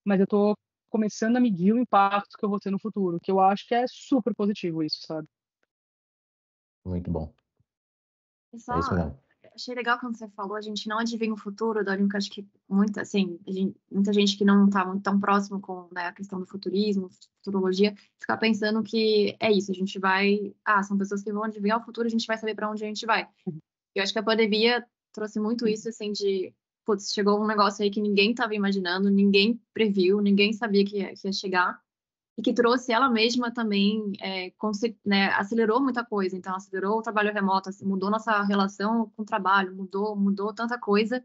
mas eu tô começando a medir o impacto que eu vou ter no futuro, que eu acho que é super positivo isso, sabe? Muito bom. E É isso só, mesmo. achei legal quando você falou, a gente não adivinha o futuro, Dani, porque acho que muita, assim, muita gente que não está muito tão próximo com, né, a questão do futurismo, futurologia, fica pensando que é isso, a gente vai, são pessoas que vão adivinhar o futuro, a gente vai saber para onde a gente vai. Eu acho que a pandemia trouxe muito isso, assim, de, putz, chegou um negócio aí que ninguém estava imaginando, ninguém previu, ninguém sabia que ia chegar, e que trouxe ela mesma também, né, acelerou muita coisa. Então, acelerou o trabalho remoto, assim, mudou nossa relação com o trabalho, mudou tanta coisa.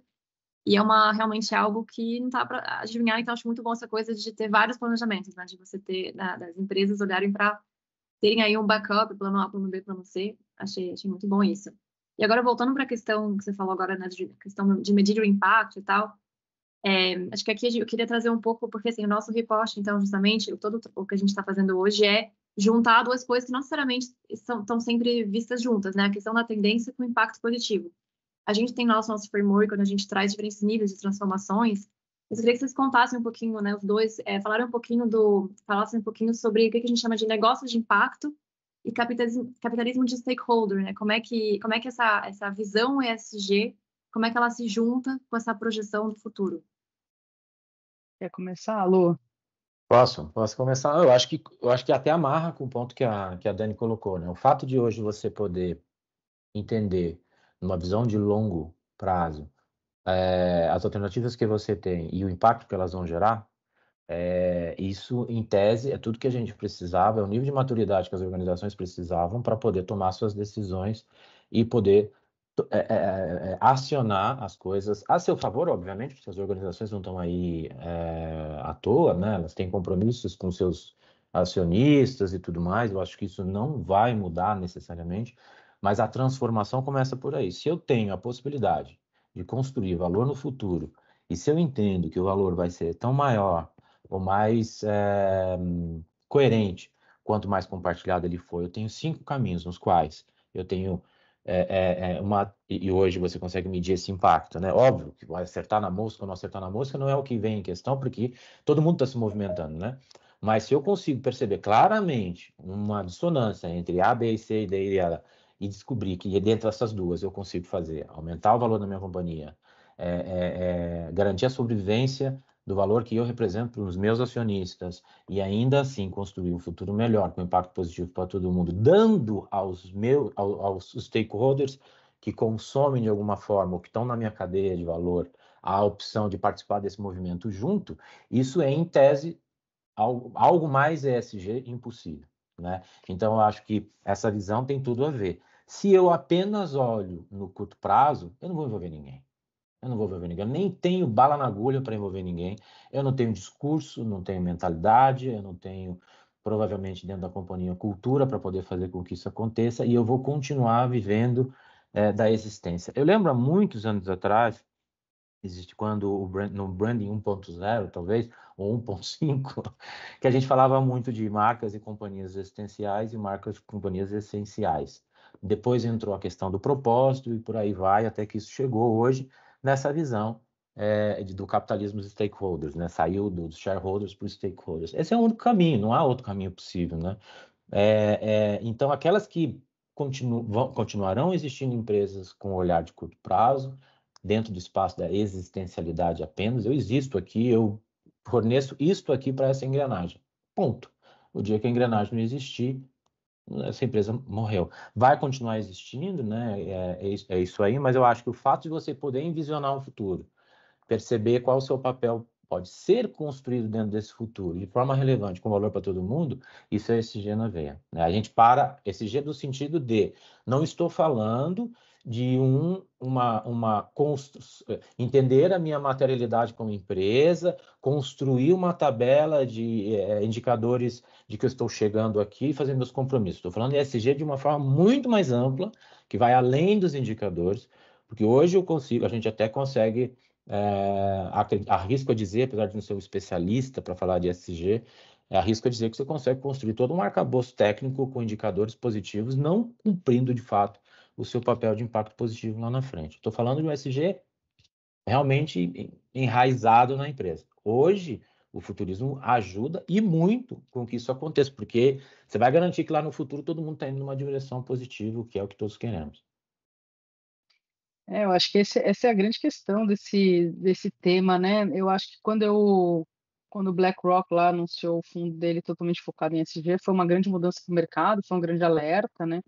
E é realmente algo que não dá para adivinhar. Então, acho muito bom essa coisa de ter vários planejamentos, né? De você ter, das empresas olharem para terem aí um backup, plano A, plano B, plano C. Achei muito bom isso. E agora, voltando para a questão que você falou agora, né, de questão de medir o impacto e tal, acho que aqui eu queria trazer um pouco, porque assim, o nosso reporte, então, justamente, todo o que a gente está fazendo hoje é juntar duas coisas que não necessariamente estão sempre vistas juntas, né? A questão da tendência com o impacto positivo. A gente tem nosso framework, quando a gente traz diferentes níveis de transformações. Eu queria que vocês contassem um pouquinho, né, os dois, falassem um pouquinho sobre o que a gente chama de negócios de impacto e capitalismo de stakeholder, né? Como é que essa visão ESG, como é que ela se junta com essa projeção do futuro? Quer começar, Lu? Posso começar? Eu acho que até amarra com o ponto que a Dani colocou, né? O fato de hoje você poder entender, numa visão de longo prazo, as alternativas que você tem e o impacto que elas vão gerar, isso, em tese, é tudo que a gente precisava, é o nível de maturidade que as organizações precisavam para poder tomar suas decisões e poder acionar as coisas a seu favor, obviamente, porque as organizações não estão aí à toa, né? Elas têm compromissos com seus acionistas e tudo mais. Eu acho que isso não vai mudar necessariamente, mas a transformação começa por aí. Se eu tenho a possibilidade de construir valor no futuro, e se eu entendo que o valor vai ser tão maior ou mais coerente quanto mais compartilhado ele for, eu tenho 5 caminhos nos quais eu tenho E hoje você consegue medir esse impacto, né? Óbvio que vai acertar na mosca ou não acertar na mosca não é o que vem em questão, porque todo mundo está se movimentando, né? Mas se eu consigo perceber claramente uma dissonância entre A, B, C, D e ela, e descobrir que dentro dessas duas eu consigo fazer, aumentar o valor da minha companhia, garantir a sobrevivência do valor que eu represento para os meus acionistas, e ainda assim construir um futuro melhor, com impacto positivo para todo mundo, dando aos stakeholders que consomem de alguma forma, ou que estão na minha cadeia de valor, a opção de participar desse movimento junto, isso é, em tese, algo mais ESG impossível, né? Então, eu acho que essa visão tem tudo a ver. Se eu apenas olho no curto prazo, eu não vou envolver ninguém. Eu não vou envolver ninguém. Eu nem tenho bala na agulha para envolver ninguém. Eu não tenho discurso, não tenho mentalidade, eu não tenho, provavelmente, dentro da companhia, cultura para poder fazer com que isso aconteça, e eu vou continuar vivendo da existência. Eu lembro há muitos anos atrás, existe quando no branding 1.0, talvez, ou 1.5, que a gente falava muito de marcas e companhias existenciais e marcas e companhias essenciais. Depois entrou a questão do propósito e por aí vai, até que isso chegou hoje nessa visão do capitalismo dos stakeholders, né? Saiu dos shareholders para os stakeholders. Esse é o único caminho, não há outro caminho possível, né? Então, aquelas que continuarão existindo empresas com olhar de curto prazo, dentro do espaço da existencialidade apenas, eu existo aqui, eu forneço isto aqui para essa engrenagem. Ponto. O dia que a engrenagem não existir, essa empresa morreu. Vai continuar existindo, né? É isso aí, mas eu acho que o fato de você poder envisionar um futuro, perceber qual o seu papel pode ser construído dentro desse futuro de forma relevante, com valor para todo mundo, isso é ESG na veia, né? A gente para ESG no sentido de, não estou falando de entender a minha materialidade como empresa, construir uma tabela de indicadores de que eu estou chegando aqui e fazendo meus compromissos. Estou falando de ESG de uma forma muito mais ampla, que vai além dos indicadores, porque hoje a gente até consegue arrisco a dizer, apesar de não ser um especialista para falar de ESG, arrisco a dizer que você consegue construir todo um arcabouço técnico com indicadores positivos, não cumprindo de fato o seu papel de impacto positivo lá na frente. Estou falando de um ESG realmente enraizado na empresa. Hoje, o futurismo ajuda e muito com que isso aconteça, porque você vai garantir que lá no futuro todo mundo está indo numa direção positiva, que é o que todos queremos. Eu acho que essa é a grande questão desse tema, né? Eu acho que quando o BlackRock lá anunciou o fundo dele totalmente focado em ESG, foi uma grande mudança para o mercado, foi um grande alerta, né?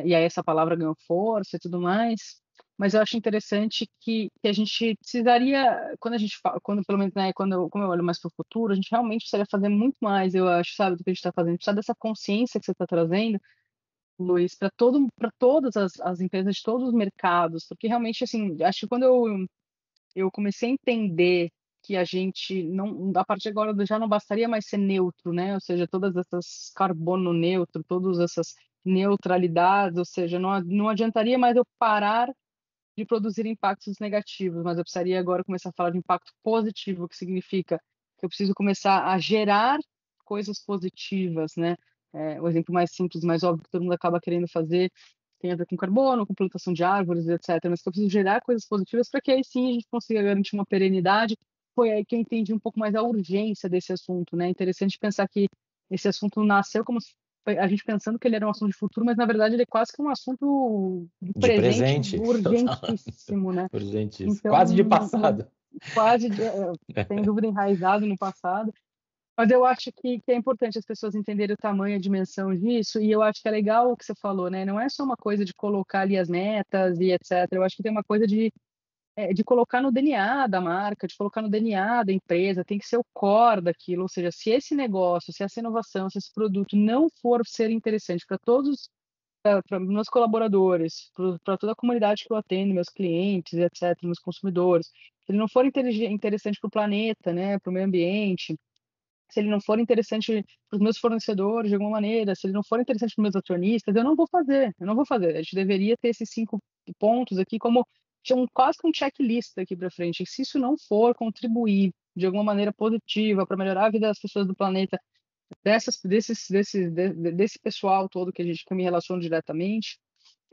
E aí essa palavra ganhou força e tudo mais. Mas eu acho interessante que a gente precisaria, quando pelo menos, né, como eu olho mais para o futuro, a gente realmente precisaria fazer muito mais, eu acho, sabe, do que a gente está fazendo. Precisa dessa consciência que você está trazendo, Luiz, para todas as empresas de todos os mercados, porque realmente, assim, acho que quando eu comecei a entender que a gente não, a partir de agora já não bastaria mais ser neutro, né? Ou seja, todas essas carbono neutro, todas essas neutralidades, ou seja, não adiantaria mais eu parar de produzir impactos negativos, mas eu precisaria agora começar a falar de impacto positivo, que significa que eu preciso começar a gerar coisas positivas, né? O exemplo mais simples, mais óbvio que todo mundo acaba querendo fazer tem a ver com carbono, com plantação de árvores, etc. Mas que eu preciso gerar coisas positivas para que aí sim a gente consiga garantir uma perenidade. Foi aí que eu entendi um pouco mais a urgência desse assunto, né? Interessante pensar que esse assunto nasceu como a gente pensando que ele era um assunto de futuro, mas na verdade ele é quase que um assunto do De presente presente, urgentíssimo, né? urgentíssimo, quase de Então, passado. quase, sem dúvida, enraizado no passado. Mas eu acho que é importante as pessoas entenderem o tamanho e a dimensão disso, e eu acho que é legal o que você falou, né? Não é só uma coisa de colocar ali as metas e etc. Eu acho que tem uma coisa de colocar no DNA da marca, de colocar no DNA da empresa, tem que ser o core daquilo. Ou seja, se esse negócio, se essa inovação, se esse produto não for ser interessante para todos, para meus colaboradores, para toda a comunidade que eu atendo, meus clientes, etc., meus consumidores, se ele não for interessante para o planeta, né, para o meio ambiente, se ele não for interessante para os meus fornecedores de alguma maneira, se ele não for interessante para os meus acionistas, eu não vou fazer. A gente deveria ter esses 5 pontos aqui como quase que um checklist aqui para frente. E se isso não for contribuir de alguma maneira positiva para melhorar a vida das pessoas do planeta, desse pessoal todo que eu me relaciono diretamente,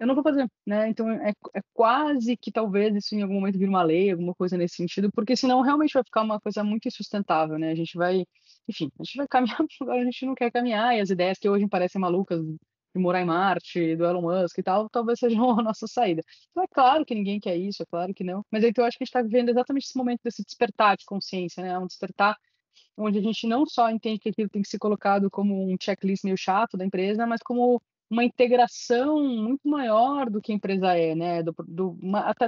eu não vou fazer, né? Então é quase que talvez isso em algum momento vire uma lei, alguma coisa nesse sentido, porque senão realmente vai ficar uma coisa muito insustentável, né? Enfim, a gente vai caminhar para lugar onde a gente não quer caminhar, e as ideias que hoje me parecem malucas de morar em Marte, do Elon Musk e tal, talvez sejam a nossa saída. Então é claro que ninguém quer isso, é claro que não, mas então eu acho que a gente está vivendo exatamente esse momento desse despertar de consciência, né? Um despertar onde a gente não só entende que aquilo tem que ser colocado como um checklist meio chato da empresa, mas como uma integração muito maior do que a empresa é, né?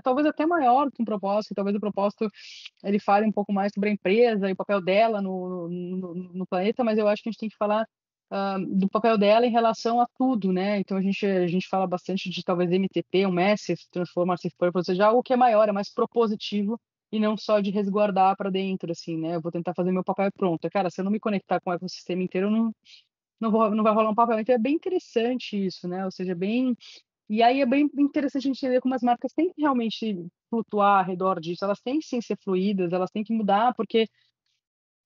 Talvez até maior do que um propósito, talvez o propósito ele fale um pouco mais sobre a empresa e o papel dela no planeta, mas eu acho que a gente tem que falar do papel dela em relação a tudo, né? Então a gente fala bastante de talvez MTP, um Massive Transformative Purpose, ou seja, algo que é maior, é mais propositivo e não só de resguardar para dentro, assim, né? Eu vou tentar fazer meu papel e pronto. Cara, se eu não me conectar com o ecossistema inteiro, eu não vai rolar um papel. Então é bem interessante isso, né? Ou seja, e aí é bem interessante a gente entender como as marcas têm que realmente flutuar ao redor disso, elas têm que sim ser fluídas, elas têm que mudar, porque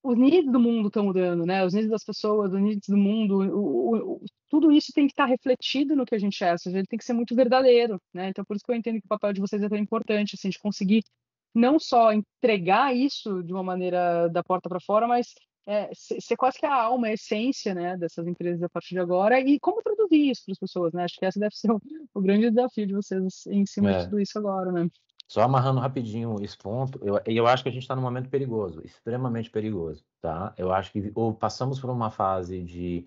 os needs do mundo estão mudando, né? Os needs das pessoas, os needs do mundo, tudo isso tem que estar refletido no que a gente é, ou seja, ele tem que ser muito verdadeiro, né? Então por isso que eu entendo que o papel de vocês é tão importante, assim, de conseguir não só entregar isso de uma maneira da porta para fora, mas ser quase que a alma, a essência, né, dessas empresas a partir de agora e como traduzir isso para as pessoas, né? Acho que esse deve ser o grande desafio de vocês em cima de É, tudo isso agora, né? só amarrando rapidinho esse ponto, eu acho que a gente está num momento perigoso, extremamente perigoso, tá? Eu acho que ou passamos por uma fase de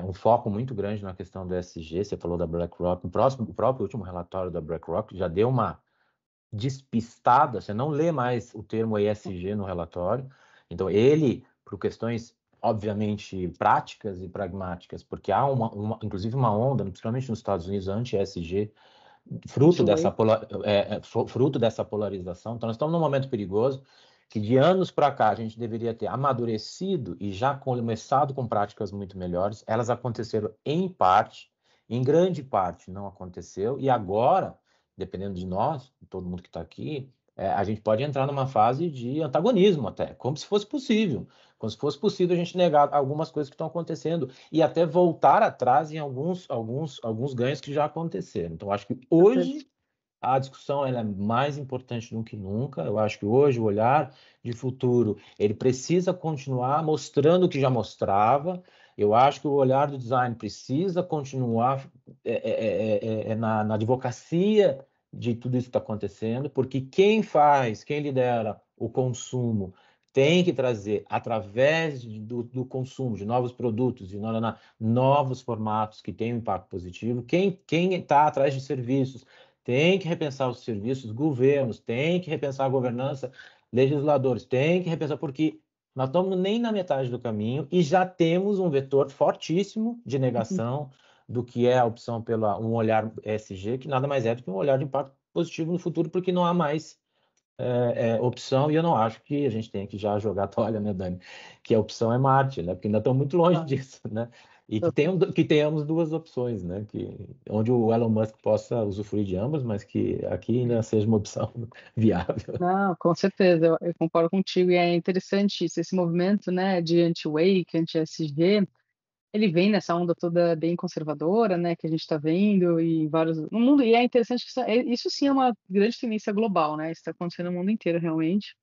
um foco muito grande na questão do ESG, você falou da BlackRock, o próprio último relatório da BlackRock já deu uma despistada, você não lê mais o termo ESG no relatório, então ele, por questões obviamente práticas e pragmáticas, porque há inclusive uma onda, principalmente nos Estados Unidos, anti-ESG, fruto dessa polarização. Então, nós estamos num momento perigoso que de anos para cá a gente deveria ter amadurecido e já começado com práticas muito melhores. Elas aconteceram em parte, em grande parte não aconteceu, e agora, dependendo de nós, todo mundo que está aqui, a gente pode entrar numa fase de antagonismo até, como se fosse possível. Como se fosse possível a gente negar algumas coisas que estão acontecendo e até voltar atrás em alguns ganhos que já aconteceram. Então, acho que hoje a discussão ela é mais importante do que nunca. Eu acho que hoje o olhar de futuro ele precisa continuar mostrando o que já mostrava. Eu acho que o olhar do design precisa continuar na advocacia de tudo isso que está acontecendo, porque quem lidera o consumo tem que trazer, através do consumo de novos produtos, de novos formatos que tenham impacto positivo. Quem está atrás de serviços tem que repensar os serviços, governos tem que repensar a governança, legisladores tem que repensar, porque nós estamos nem na metade do caminho e já temos um vetor fortíssimo de negação do que é a opção pela um olhar ESG, que nada mais é do que um olhar de impacto positivo no futuro, porque não há mais opção, e eu não acho que a gente tenha que já jogar a toalha, né, Dani? Que a opção é Marte, né? Porque ainda estão muito longe disso, né? E que tenhamos duas opções, né? Onde o Elon Musk possa usufruir de ambas, mas que aqui ainda seja uma opção viável. Não, com certeza, eu concordo contigo, e é interessante isso, esse movimento, né, de anti-wake, anti-SG, ele vem nessa onda toda bem conservadora, né, que a gente está vendo e vários no mundo, e é interessante que isso sim é uma grande tendência global, né, isso está acontecendo no mundo inteiro realmente.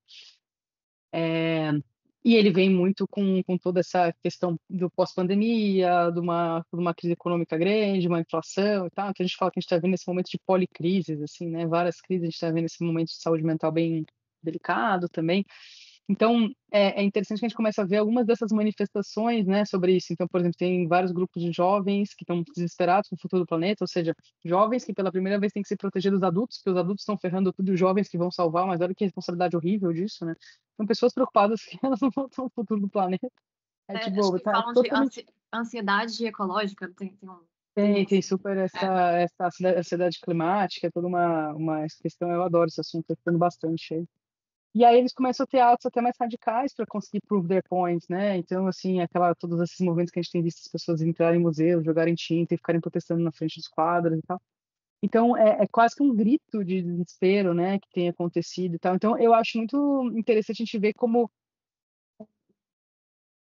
E ele vem muito com toda essa questão do pós-pandemia, de uma crise econômica grande, uma inflação e tal. Então a gente fala que a gente está vendo esse momento de policrises, assim, né? Várias crises, a gente está vendo esse momento de saúde mental bem delicado também. Então, é interessante que a gente comece a ver algumas dessas manifestações, né, sobre isso. Então, por exemplo, tem vários grupos de jovens que estão desesperados com o futuro do planeta, ou seja, jovens que pela primeira vez têm que se proteger dos adultos, porque os adultos estão ferrando tudo e os jovens que vão salvar, mas olha que responsabilidade horrível disso, né? São pessoas preocupadas que elas não vão ter o futuro do planeta. É Acho tipo, que tá falam de totalmente... ansiedade ecológica, tem um Tem assim. super essa ansiedade climática, toda uma questão, eu adoro esse assunto, tô ficando bastante aí. E aí eles começam a ter atos até mais radicais para conseguir prove their points, né? Então, assim, todos esses movimentos que a gente tem visto as pessoas entrarem em museus, jogarem tinta e ficarem protestando na frente dos quadros e tal. Então, é quase que um grito de desespero, né, que tem acontecido e tal. Então, eu acho muito interessante a gente ver como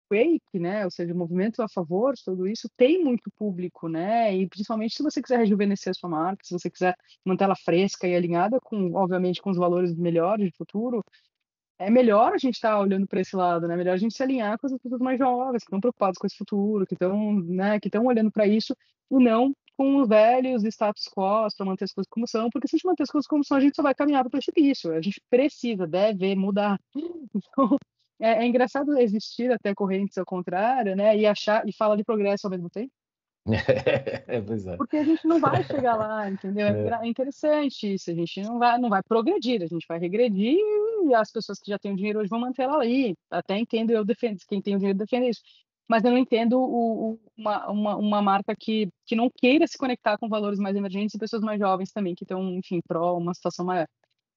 Wake, né, ou seja, o movimento a favor de tudo isso, tem muito público, né, e principalmente se você quiser rejuvenescer a sua marca, se você quiser manter ela fresca e alinhada com, obviamente, com os valores melhores de futuro, é melhor a gente estar olhando para esse lado, né, melhor a gente se alinhar com as pessoas mais jovens, que estão preocupadas com esse futuro, que estão, né, que estão olhando para isso, e não com os velhos status quo para manter as coisas como são, porque se a gente manter as coisas como são, a gente só vai caminhar para o precipício, a gente precisa, deve mudar. Então, é engraçado existir até correntes ao contrário, né? E achar e falar de progresso ao mesmo tempo, Pois é. porque a gente não vai chegar lá, entendeu? É. É interessante isso. A gente não vai progredir, a gente vai regredir e as pessoas que já têm o dinheiro hoje vão manter ela ali. Até entendo, eu defendo, quem tem o dinheiro defende isso. Mas eu não entendo uma marca que não queira se conectar com valores mais emergentes e pessoas mais jovens também, que estão, enfim, pró uma situação maior.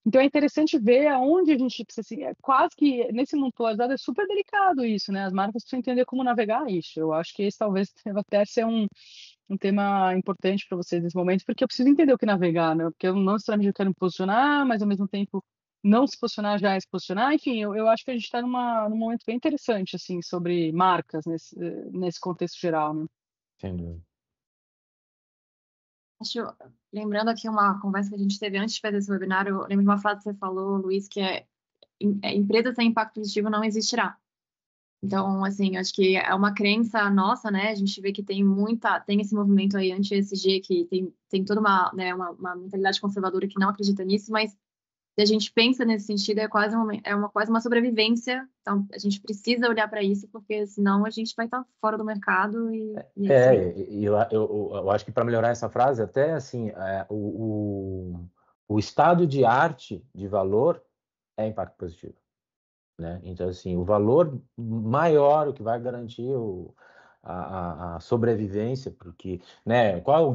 Então é interessante ver aonde a gente precisa, assim, quase que nesse mundo polarizado é super delicado isso, né? As marcas precisam entender como navegar isso. Eu acho que esse talvez deva até ser um tema importante para vocês nesse momento, porque eu preciso entender o que navegar, né? Porque eu não necessariamente quero me posicionar, mas ao mesmo tempo não se posicionar já é se posicionar. Enfim, eu acho que a gente está num momento bem interessante, assim, sobre marcas nesse contexto geral, né? Sem dúvida. Lembrando aqui uma conversa que a gente teve antes de fazer esse webinar, eu lembro de uma frase que você falou, Luiz, que empresa sem impacto positivo não existirá. Então, assim, acho que é uma crença nossa, né? A gente vê que tem esse movimento aí anti-ESG, que tem toda uma, né, uma mentalidade conservadora que não acredita nisso, mas se a gente pensa nesse sentido, é quase uma sobrevivência. Então, a gente precisa olhar para isso, porque senão a gente vai estar fora do mercado e é isso aí. Eu acho que para melhorar essa frase, até assim, o estado de arte de valor é impacto positivo, né? Então, assim, o valor maior, o que vai garantir a sobrevivência, porque, né, qual é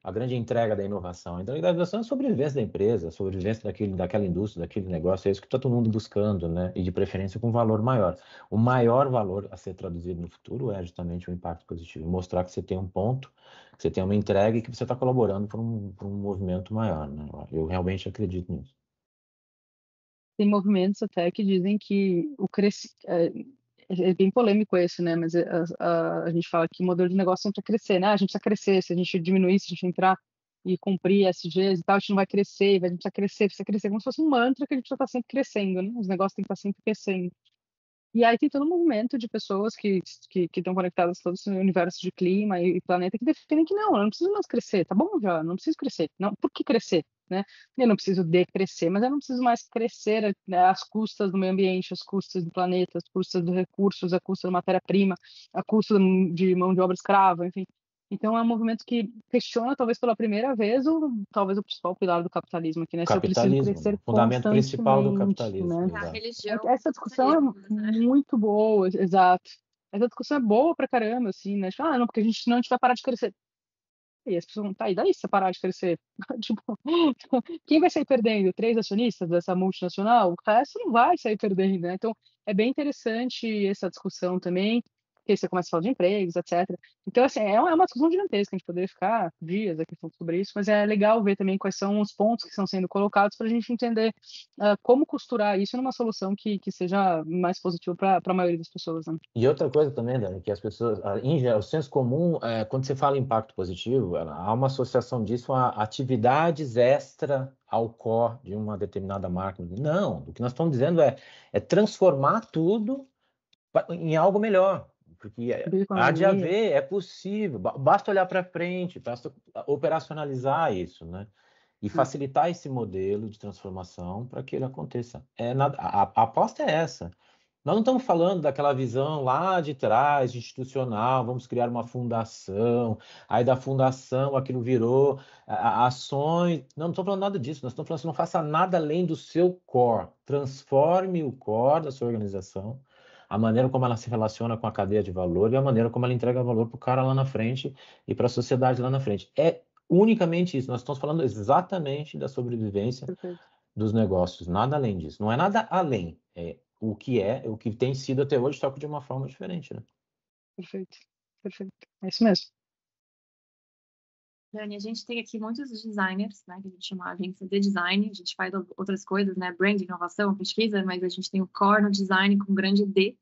a grande entrega da inovação? Então, a inovação é a sobrevivência da empresa, a sobrevivência daquela indústria, daquele negócio, é isso que está todo mundo buscando, né? E de preferência com valor maior. O maior valor a ser traduzido no futuro é justamente o impacto positivo, mostrar que você tem um ponto, que você tem uma entrega e que você está colaborando para um movimento maior, né? Eu realmente acredito nisso. Tem movimentos até que dizem que é bem polêmico esse, né? Mas a gente fala que o modelo de negócio sempre é crescer, né? A gente precisa crescer, se a gente diminuir, se a gente entrar e cumprir SGs e tal, a gente não vai crescer, a gente precisa crescer, como se fosse um mantra que a gente precisa estar sempre crescendo, né? Os negócios têm que estar sempre crescendo. E aí tem todo um movimento de pessoas que estão conectadas a todo esse universo de clima e planeta que defendem que não, eu não preciso mais crescer, tá bom já, não preciso crescer. Não, por que crescer, né? Eu não preciso decrescer, mas eu não preciso mais crescer, né, às custas do meio ambiente, às custas do planeta, às custas dos recursos, às custas da matéria-prima, às custas de mão de obra escrava, enfim. Então é um movimento que questiona, talvez pela primeira vez, talvez o principal pilar do capitalismo aqui, né? Se eu preciso Capitalismo, crescer o fundamento principal do constantemente, capitalismo, né? A exato. religião Essa do discussão é capitalismo, né? muito boa, exato. Essa discussão é boa pra caramba, assim, né? Tipo, não, porque senão a gente vai parar de crescer. E as pessoas vão, tá, e daí se você parar de crescer? Tipo, quem vai sair perdendo? 3 acionistas dessa multinacional? O resto não vai sair perdendo, né? Então, é bem interessante essa discussão também, porque você começa a falar de empregos, etc. Então, assim, é uma discussão gigantesca, a gente poderia ficar dias aqui falando sobre isso, mas é legal ver também quais são os pontos que estão sendo colocados para a gente entender como costurar isso numa solução que seja mais positiva para a maioria das pessoas, né? E outra coisa também, Dani, que as pessoas, em geral, o senso comum, quando você fala impacto positivo, há uma associação disso a atividades extra ao core de uma determinada marca. Não, o que nós estamos dizendo é transformar tudo em algo melhor, porque há de Bioeconomia. haver, é possível, basta olhar para frente, basta operacionalizar isso, né? E facilitar esse modelo de transformação para que ele aconteça. A aposta é essa. Nós não estamos falando daquela visão lá de trás, institucional, vamos criar uma fundação, aí da fundação aquilo virou ações. Não estamos falando nada disso, nós estamos falando assim, não faça nada além do seu core. Transforme o core da sua organização, a maneira como ela se relaciona com a cadeia de valor e a maneira como ela entrega valor para o cara lá na frente e para a sociedade lá na frente. É unicamente isso, nós estamos falando exatamente da sobrevivência Perfeito. dos negócios, nada além disso. Não é nada além, o que tem sido até hoje, só que de uma forma diferente, né? Perfeito, perfeito. É isso mesmo. Dani, a gente tem aqui muitos designers, né, que a gente chama agência de design, a gente faz outras coisas, né, brand, inovação, pesquisa, mas a gente tem o core no design com grande D,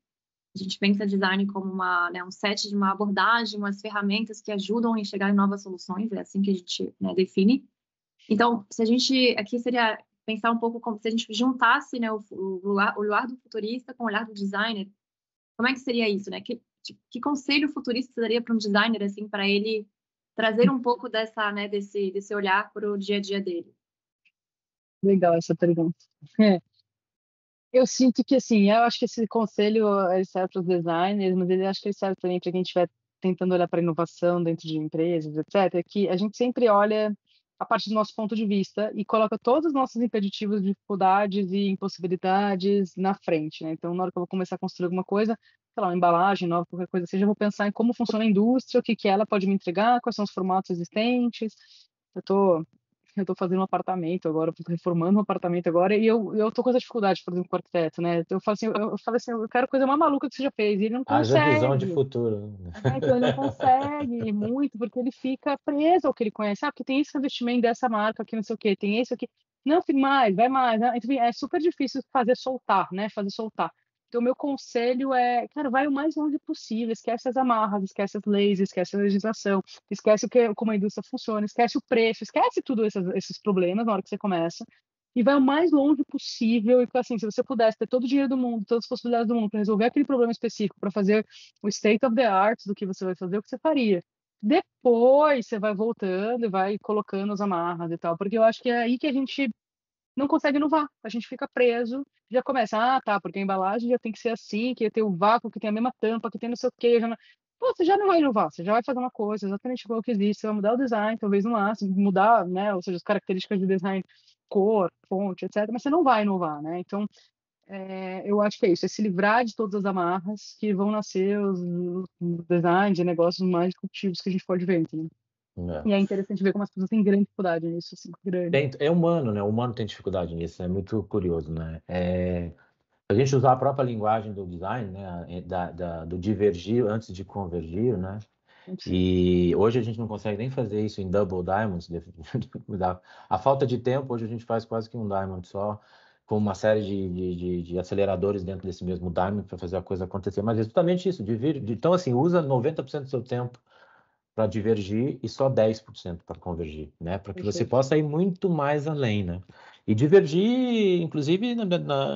A gente pensa design como um set de uma abordagem, umas ferramentas que ajudam a chegar em novas soluções, é assim que a gente, né, define. Então, se a gente, aqui seria pensar um pouco como se a gente juntasse, né, o olhar do futurista com o olhar do designer, como é que seria isso, né? Que conselho futurista você daria para um designer, assim, para ele trazer um pouco desse olhar para o dia a dia dele? Legal essa pergunta. É, eu sinto que, assim, eu acho que esse conselho ele serve para os designers, mas ele acho que ele serve também para quem estiver tentando olhar para a inovação dentro de empresas, etc., que a gente sempre olha a partir do nosso ponto de vista e coloca todos os nossos impeditivos, dificuldades e impossibilidades na frente, né? Então, na hora que eu vou começar a construir alguma coisa, sei lá, uma embalagem nova, qualquer coisa assim, eu já vou pensar em como funciona a indústria, o que que ela pode me entregar, quais são os formatos existentes. Eu tô fazendo um apartamento agora, eu tô reformando um apartamento agora, e eu tô com essa dificuldade, por exemplo, com o arquiteto, né? Então eu falo assim, eu quero coisa mais maluca que você já fez, e ele não Haja visão de consegue. futuro, né? Então ele não consegue muito, porque ele fica preso ao que ele conhece. Ah, porque tem esse revestimento dessa marca aqui, não sei o quê, tem esse aqui. Não, filho, mais, vai mais. Né? Enfim, é super difícil fazer soltar, né? Fazer soltar. Então, o meu conselho é, cara, vai o mais longe possível, esquece as amarras, esquece as leis, esquece a legislação, esquece como a indústria funciona, esquece o preço, esquece tudo esses problemas na hora que você começa e vai o mais longe possível. E assim, se você pudesse ter todo o dinheiro do mundo, todas as possibilidades do mundo para resolver aquele problema específico, para fazer o state of the art do que você vai fazer, o que você faria? Depois você vai voltando e vai colocando as amarras e tal, porque eu acho que é aí que a gente não consegue inovar, a gente fica preso, já começa, ah, tá, porque a embalagem já tem que ser assim, que tem o vácuo, que tem a mesma tampa, que tem não sei o quê, já não... Pô, você já não vai inovar, você já vai fazer uma coisa exatamente igual que existe, você vai mudar o design, talvez no máximo, mudar, né, ou seja, as características do design, cor, fonte, etc., mas você não vai inovar, né? Então, eu acho que é isso, é se livrar de todas as amarras que vão nascer os designs e negócios mais disruptivos que a gente pode ver, entendeu? É. E é interessante ver como as pessoas têm grande dificuldade nisso, assim, grande. É humano, né? O humano tem dificuldade nisso, é muito curioso, né? A gente usar a própria linguagem do design, né? Do divergir antes de convergir, né? Sim. E hoje a gente não consegue nem fazer isso em Double Diamonds. A falta de tempo, hoje a gente faz quase que um Diamond só, com uma série de aceleradores dentro desse mesmo Diamond para fazer a coisa acontecer. Mas é justamente isso, então assim, usa 90% do seu tempo para divergir e só 10% para convergir, né? Para que você Perfeito. possa ir muito mais além, né? E divergir, inclusive,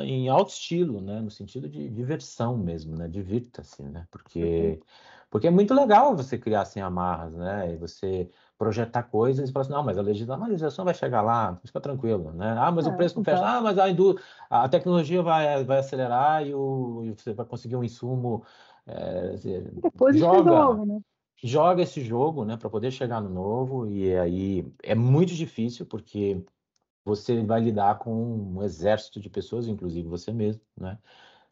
em alto estilo, né? No sentido de diversão mesmo, né? Divirta-se, né? Perfeito. Porque é muito legal você criar sem amarras, né? E você projetar coisas e falar assim, não, mas a legislação vai chegar lá, fica tranquilo, né? Ah, mas o preço não fecha. Exato. Ah, mas a tecnologia vai acelerar e você vai conseguir um insumo. Depois a gente Joga resolve, né? joga esse jogo, né, para poder chegar no novo, e aí é muito difícil porque você vai lidar com um exército de pessoas, inclusive você mesmo, né,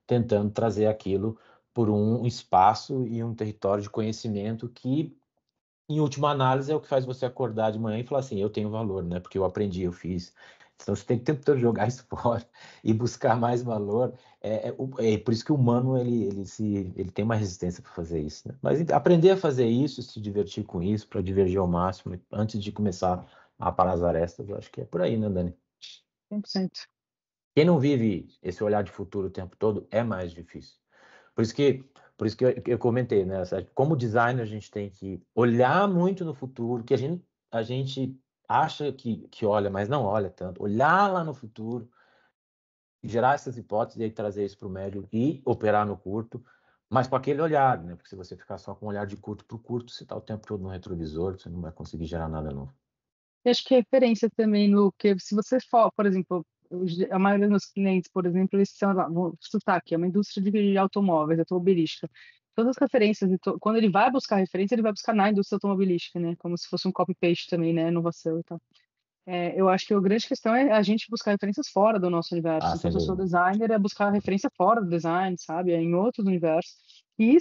tentando trazer aquilo por um espaço e um território de conhecimento que, em última análise, é o que faz você acordar de manhã e falar assim, eu tenho valor, né, porque eu aprendi, eu fiz. Então você tem que o tempo todo jogar isso fora e buscar mais valor. É por isso que o humano ele tem uma resistência para fazer isso, né? Mas aprender a fazer isso, se divertir com isso, para divergir ao máximo, antes de começar a parar as arestas, eu acho que é por aí, né, Dani? 100%. Quem não vive esse olhar de futuro o tempo todo é mais difícil. Por isso que, eu comentei, né? Como designer, a gente tem que olhar muito no futuro, que a gente acha que olha, mas não olha tanto. Olhar lá no futuro, gerar essas hipóteses e aí trazer isso para o médio e operar no curto, mas com aquele olhar, né? Porque se você ficar só com um olhar de curto para o curto, você está o tempo todo no retrovisor, você não vai conseguir gerar nada novo. Eu acho que referência também no que, se você for, por exemplo, a maioria dos meus clientes, por exemplo, eles são, vou chutar aqui, é uma indústria de automóveis, automobilística. Todas as referências, quando ele vai buscar referência, ele vai buscar na indústria automobilística, né? Como se fosse um copy-paste também, né? Inovação e tal. Eu acho que a grande questão é a gente buscar referências fora do nosso universo. Ah, Então, sem se eu sou dúvida. designer, é buscar referência fora do design, sabe? É em outros universos. E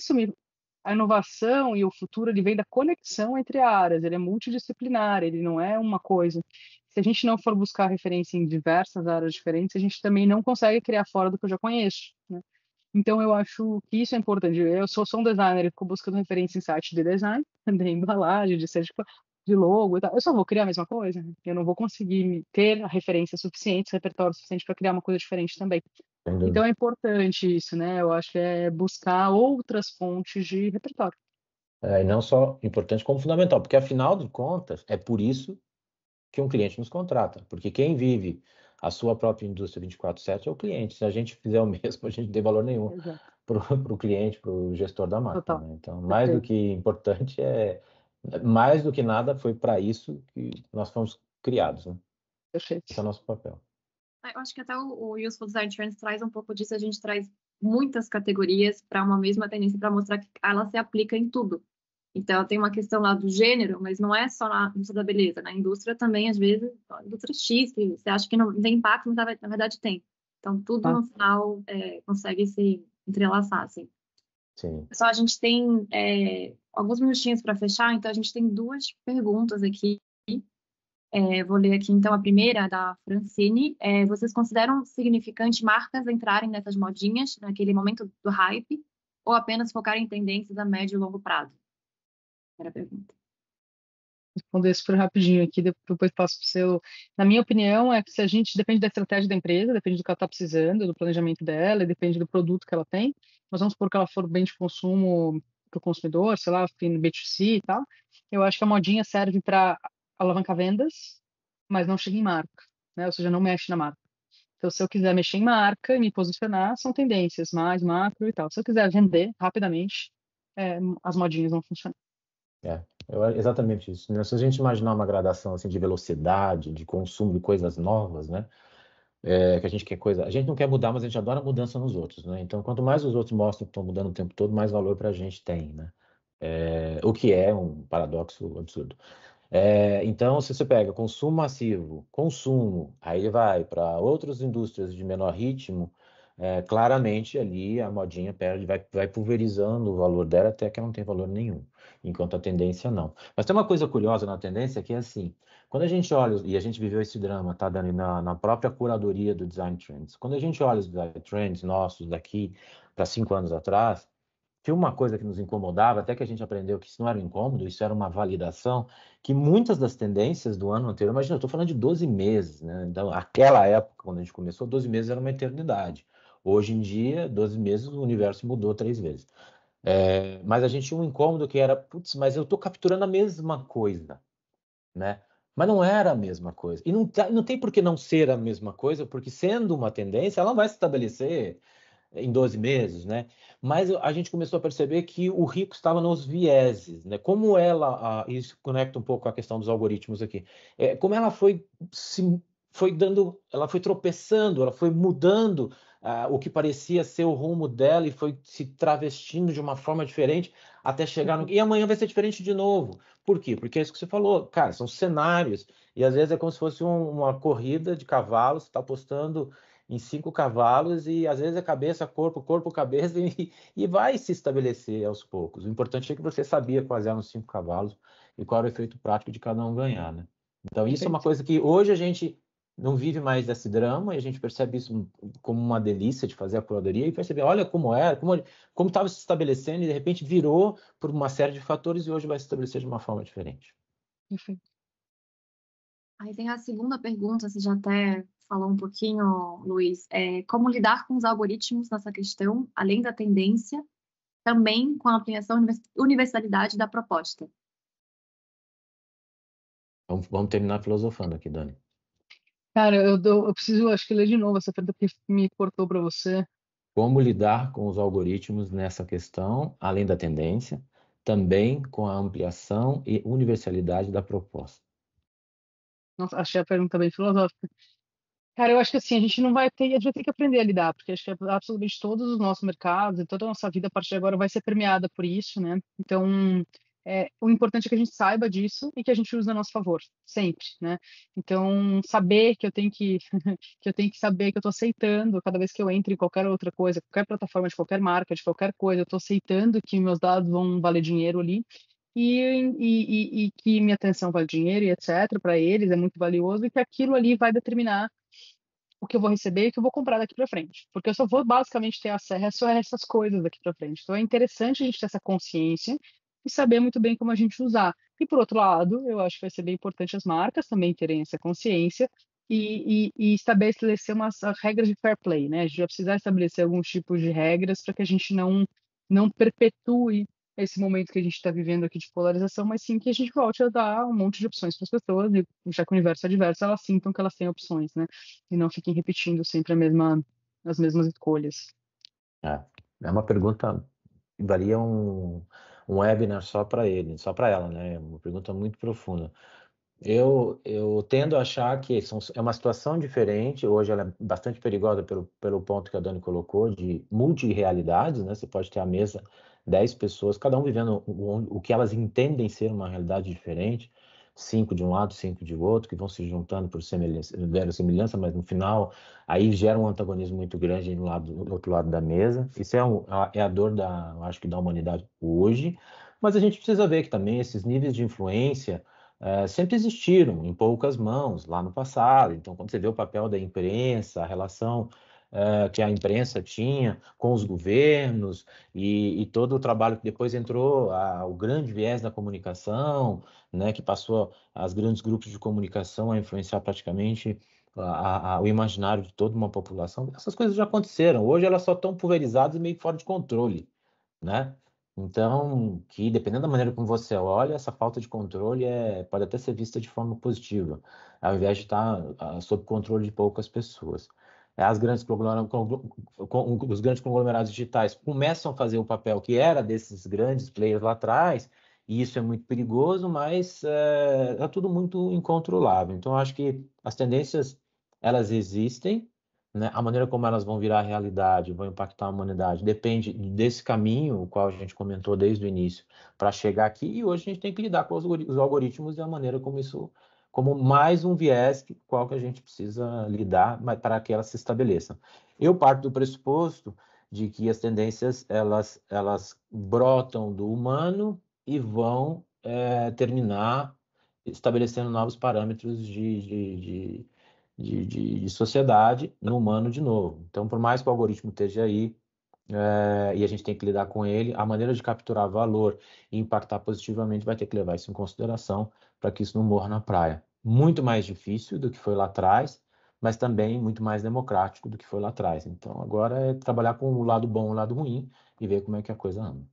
a inovação e o futuro, ele vem da conexão entre áreas. Ele é multidisciplinar, ele não é uma coisa. Se a gente não for buscar referência em diversas áreas diferentes, a gente também não consegue criar fora do que eu já conheço, né? Então, eu acho que isso é importante. Eu sou um designer que fico buscando referência em site de design, de embalagem, de logo e tal. Eu só vou criar a mesma coisa. Eu não vou conseguir ter a referência suficiente, repertório suficiente para criar uma coisa diferente também. sem Então dúvida. é importante isso, né? Eu acho que é buscar outras fontes de repertório. E não só importante, como fundamental, porque afinal de contas, é por isso que um cliente nos contrata, porque quem vive a sua própria indústria 24/7 é o cliente. Se a gente fizer o mesmo, a gente não tem valor nenhum Exato. para o cliente, para o gestor da máquina, Total. né? Então, mais do Perfeito. que importante mais do que nada, foi para isso que nós fomos criados, né? Esse é Perfeito. o nosso papel. Eu acho que até o Useful Design Trends traz um pouco disso, a gente traz muitas categorias para uma mesma tendência para mostrar que ela se aplica em tudo. Então, tem uma questão lá do gênero, mas não é só na indústria da beleza. Na indústria também, às vezes, a indústria X, que você acha que não tem impacto, mas na verdade tem. Então, tudo Tá? no final consegue se entrelaçar, assim. Sim. Pessoal, a gente tem alguns minutinhos para fechar, então a gente tem duas perguntas aqui. Vou ler aqui, então, a primeira, da Francine. Vocês consideram significante marcas entrarem nessas modinhas, naquele momento do hype, ou apenas focar em tendências a médio e longo prazo? Era a pergunta. Responder super rapidinho aqui, depois passo para o seu. Na minha opinião, é que se a gente depende da estratégia da empresa, depende do que ela está precisando, do planejamento dela, e depende do produto que ela tem. Mas vamos supor que ela for bem de consumo para o consumidor, sei lá, fim B2C e tal. Eu acho que a modinha serve para alavancar vendas, mas não chega em marca, né? Ou seja, não mexe na marca. Então, se eu quiser mexer em marca e me posicionar, são tendências mais macro e tal. Se eu quiser vender rapidamente, as modinhas vão funcionar. Exatamente isso, né? Se a gente imaginar uma gradação assim de velocidade, de consumo de coisas novas, né? Que a gente quer coisa, a gente não quer mudar, mas a gente adora mudança nos outros, né? Então, quanto mais os outros mostram que estão mudando o tempo todo, mais valor para a gente tem, né? O que é um paradoxo absurdo. Então, se você pega consumo massivo, consumo, aí ele vai para outras indústrias de menor ritmo, claramente ali a modinha perde, vai pulverizando o valor dela até que ela não tem valor nenhum, enquanto a tendência não. Mas tem uma coisa curiosa na tendência que é assim, quando a gente olha, e a gente viveu esse drama, tá, Dani, na própria curadoria do Design Trends, quando a gente olha os Design Trends nossos daqui para 5 anos atrás, tinha uma coisa que nos incomodava, até que a gente aprendeu que isso não era um incômodo, isso era uma validação, que muitas das tendências do ano anterior, imagina, eu estou falando de 12 meses, né? Então, aquela época, quando a gente começou, 12 meses era uma eternidade. Hoje em dia, 12 meses, o universo mudou 3 vezes. Mas a gente tinha um incômodo que era, putz, mas eu estou capturando a mesma coisa, né? Mas não era a mesma coisa. E não tem por que não ser a mesma coisa, porque sendo uma tendência, ela não vai se estabelecer em 12 meses, né? Mas a gente começou a perceber que o rico estava nos vieses, né? Como isso conecta um pouco com a questão dos algoritmos aqui, como ela foi dando, ela foi tropeçando, ela foi mudando o que parecia ser o rumo dela e foi se travestindo de uma forma diferente até chegar no... E amanhã vai ser diferente de novo. Por quê? Porque é isso que você falou, cara, são cenários, e às vezes é como se fosse uma corrida de cavalos, você está apostando em 5 cavalos e às vezes é cabeça, corpo, cabeça e vai se estabelecer aos poucos. O importante é que você sabia quais eram os 5 cavalos e qual era o efeito prático de cada um ganhar, né? Então isso é uma Perfeito. coisa que hoje a gente não vive mais desse drama e a gente percebe isso como uma delícia de fazer a curadoria e perceber, olha como era, como estava se estabelecendo e de repente virou por uma série de fatores e hoje vai se estabelecer de uma forma diferente. Perfeito. Aí tem a segunda pergunta, você já até falou um pouquinho, Luiz, como lidar com os algoritmos nessa questão, além da tendência, também com a ampliação universalidade da proposta. Vamos terminar filosofando aqui, Dani. Cara, eu preciso, acho que ler de novo essa pergunta porque me cortou para você. Como lidar com os algoritmos nessa questão, além da tendência, também com a ampliação e universalidade da proposta. Nossa, achei a pergunta bem filosófica. Cara, eu acho que assim, a gente vai ter que aprender a lidar, porque acho que absolutamente todos os nossos mercados e toda a nossa vida a partir de agora vai ser permeada por isso, né? Então, o importante é que a gente saiba disso e que a gente use a nosso favor, sempre, né? Então, saber que eu tenho que, que eu tenho que saber que eu estou aceitando cada vez que eu entro em qualquer outra coisa, qualquer plataforma de qualquer marca, de qualquer coisa, eu estou aceitando que meus dados vão valer dinheiro ali e que minha atenção vale dinheiro e etc. Para eles é muito valioso e que aquilo ali vai determinar o que eu vou receber e o que eu vou comprar daqui para frente. Porque eu só vou basicamente ter acesso a essas coisas daqui para frente. Então é interessante a gente ter essa consciência e saber muito bem como a gente usar. E por outro lado, eu acho que vai ser bem importante as marcas também terem essa consciência e estabelecer umas regras de fair play, né? A gente vai precisar estabelecer alguns tipos de regras para que a gente não perpetue esse momento que a gente está vivendo aqui de polarização, mas sim que a gente volte a dar um monte de opções para as pessoas, e já que o universo é diverso, elas sintam que elas têm opções, né? E não fiquem repetindo sempre as mesmas escolhas. É uma pergunta que daria um webinar só para ele, só para ela, né? Uma pergunta muito profunda. Eu tendo a achar que é uma situação diferente. Hoje ela é bastante perigosa pelo ponto que a Dani colocou, de multirrealidades, né? Você pode ter à mesa 10 pessoas, cada um vivendo o que elas entendem ser uma realidade diferente, 5 de um lado, 5 de outro, que vão se juntando por verossimilhança, mas no final aí gera um antagonismo muito grande do outro lado da mesa. Isso é a dor eu acho que da humanidade hoje, mas a gente precisa ver que também esses níveis de influência sempre existiram em poucas mãos lá no passado. Então, quando você vê o papel da imprensa, a relação que a imprensa tinha com os governos e todo o trabalho que depois entrou, o grande viés da comunicação, né, que passou as grandes grupos de comunicação a influenciar praticamente o imaginário de toda uma população. Essas coisas já aconteceram. Hoje elas só estão pulverizadas e meio fora de controle, né? Então, que dependendo da maneira como você olha, essa falta de controle pode até ser vista de forma positiva, ao invés de estar sob controle de poucas pessoas. Os grandes conglomerados digitais começam a fazer o papel que era desses grandes players lá atrás, e isso é muito perigoso, mas é tudo muito incontrolável. Então, eu acho que as tendências, elas existem, né? A maneira como elas vão virar realidade, vão impactar a humanidade, depende desse caminho, o qual a gente comentou desde o início, para chegar aqui. E hoje a gente tem que lidar com os algoritmos e a maneira como mais um viés qual que a gente precisa lidar para que elas se estabeleçam. Eu parto do pressuposto de que as tendências elas brotam do humano e vão terminar estabelecendo novos parâmetros de sociedade no humano de novo. Então, por mais que o algoritmo esteja aí, e a gente tem que lidar com ele, a maneira de capturar valor e impactar positivamente vai ter que levar isso em consideração para que isso não morra na praia. Muito mais difícil do que foi lá atrás, mas também muito mais democrático do que foi lá atrás. Então, agora é trabalhar com o lado bom e o lado ruim e ver como é que a coisa anda.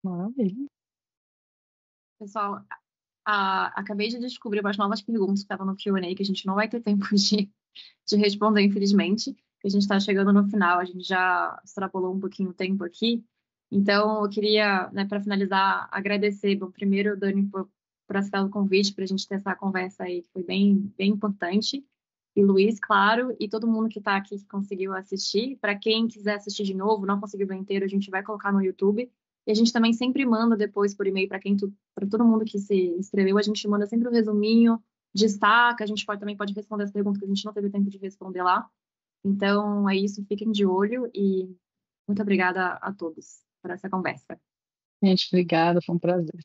Maravilha. Pessoal, acabei de descobrir umas novas perguntas que estavam no Q&A que a gente não vai ter tempo de responder, infelizmente, que a gente está chegando no final, a gente já extrapolou um pouquinho o tempo aqui. Então, eu queria, né, para finalizar, agradecer, bom, primeiro, Dani, por aceitar o convite para a gente ter essa conversa aí, que foi bem, bem importante. E Luiz, claro, e todo mundo que está aqui que conseguiu assistir. Para quem quiser assistir de novo, não conseguiu ver inteiro, a gente vai colocar no YouTube. E a gente também sempre manda depois por e-mail para todo mundo que se inscreveu, a gente manda sempre um resuminho, destaca, a gente também pode responder as perguntas que a gente não teve tempo de responder lá. Então é isso, fiquem de olho e muito obrigada a todos por essa conversa. Gente, obrigada, foi um prazer.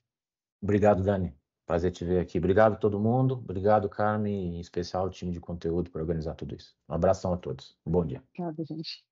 Obrigado, Dani. Prazer te ver aqui. Obrigado a todo mundo. Obrigado, Carmen, em especial o time de conteúdo por organizar tudo isso. Um abração a todos. Bom dia. Obrigada, gente.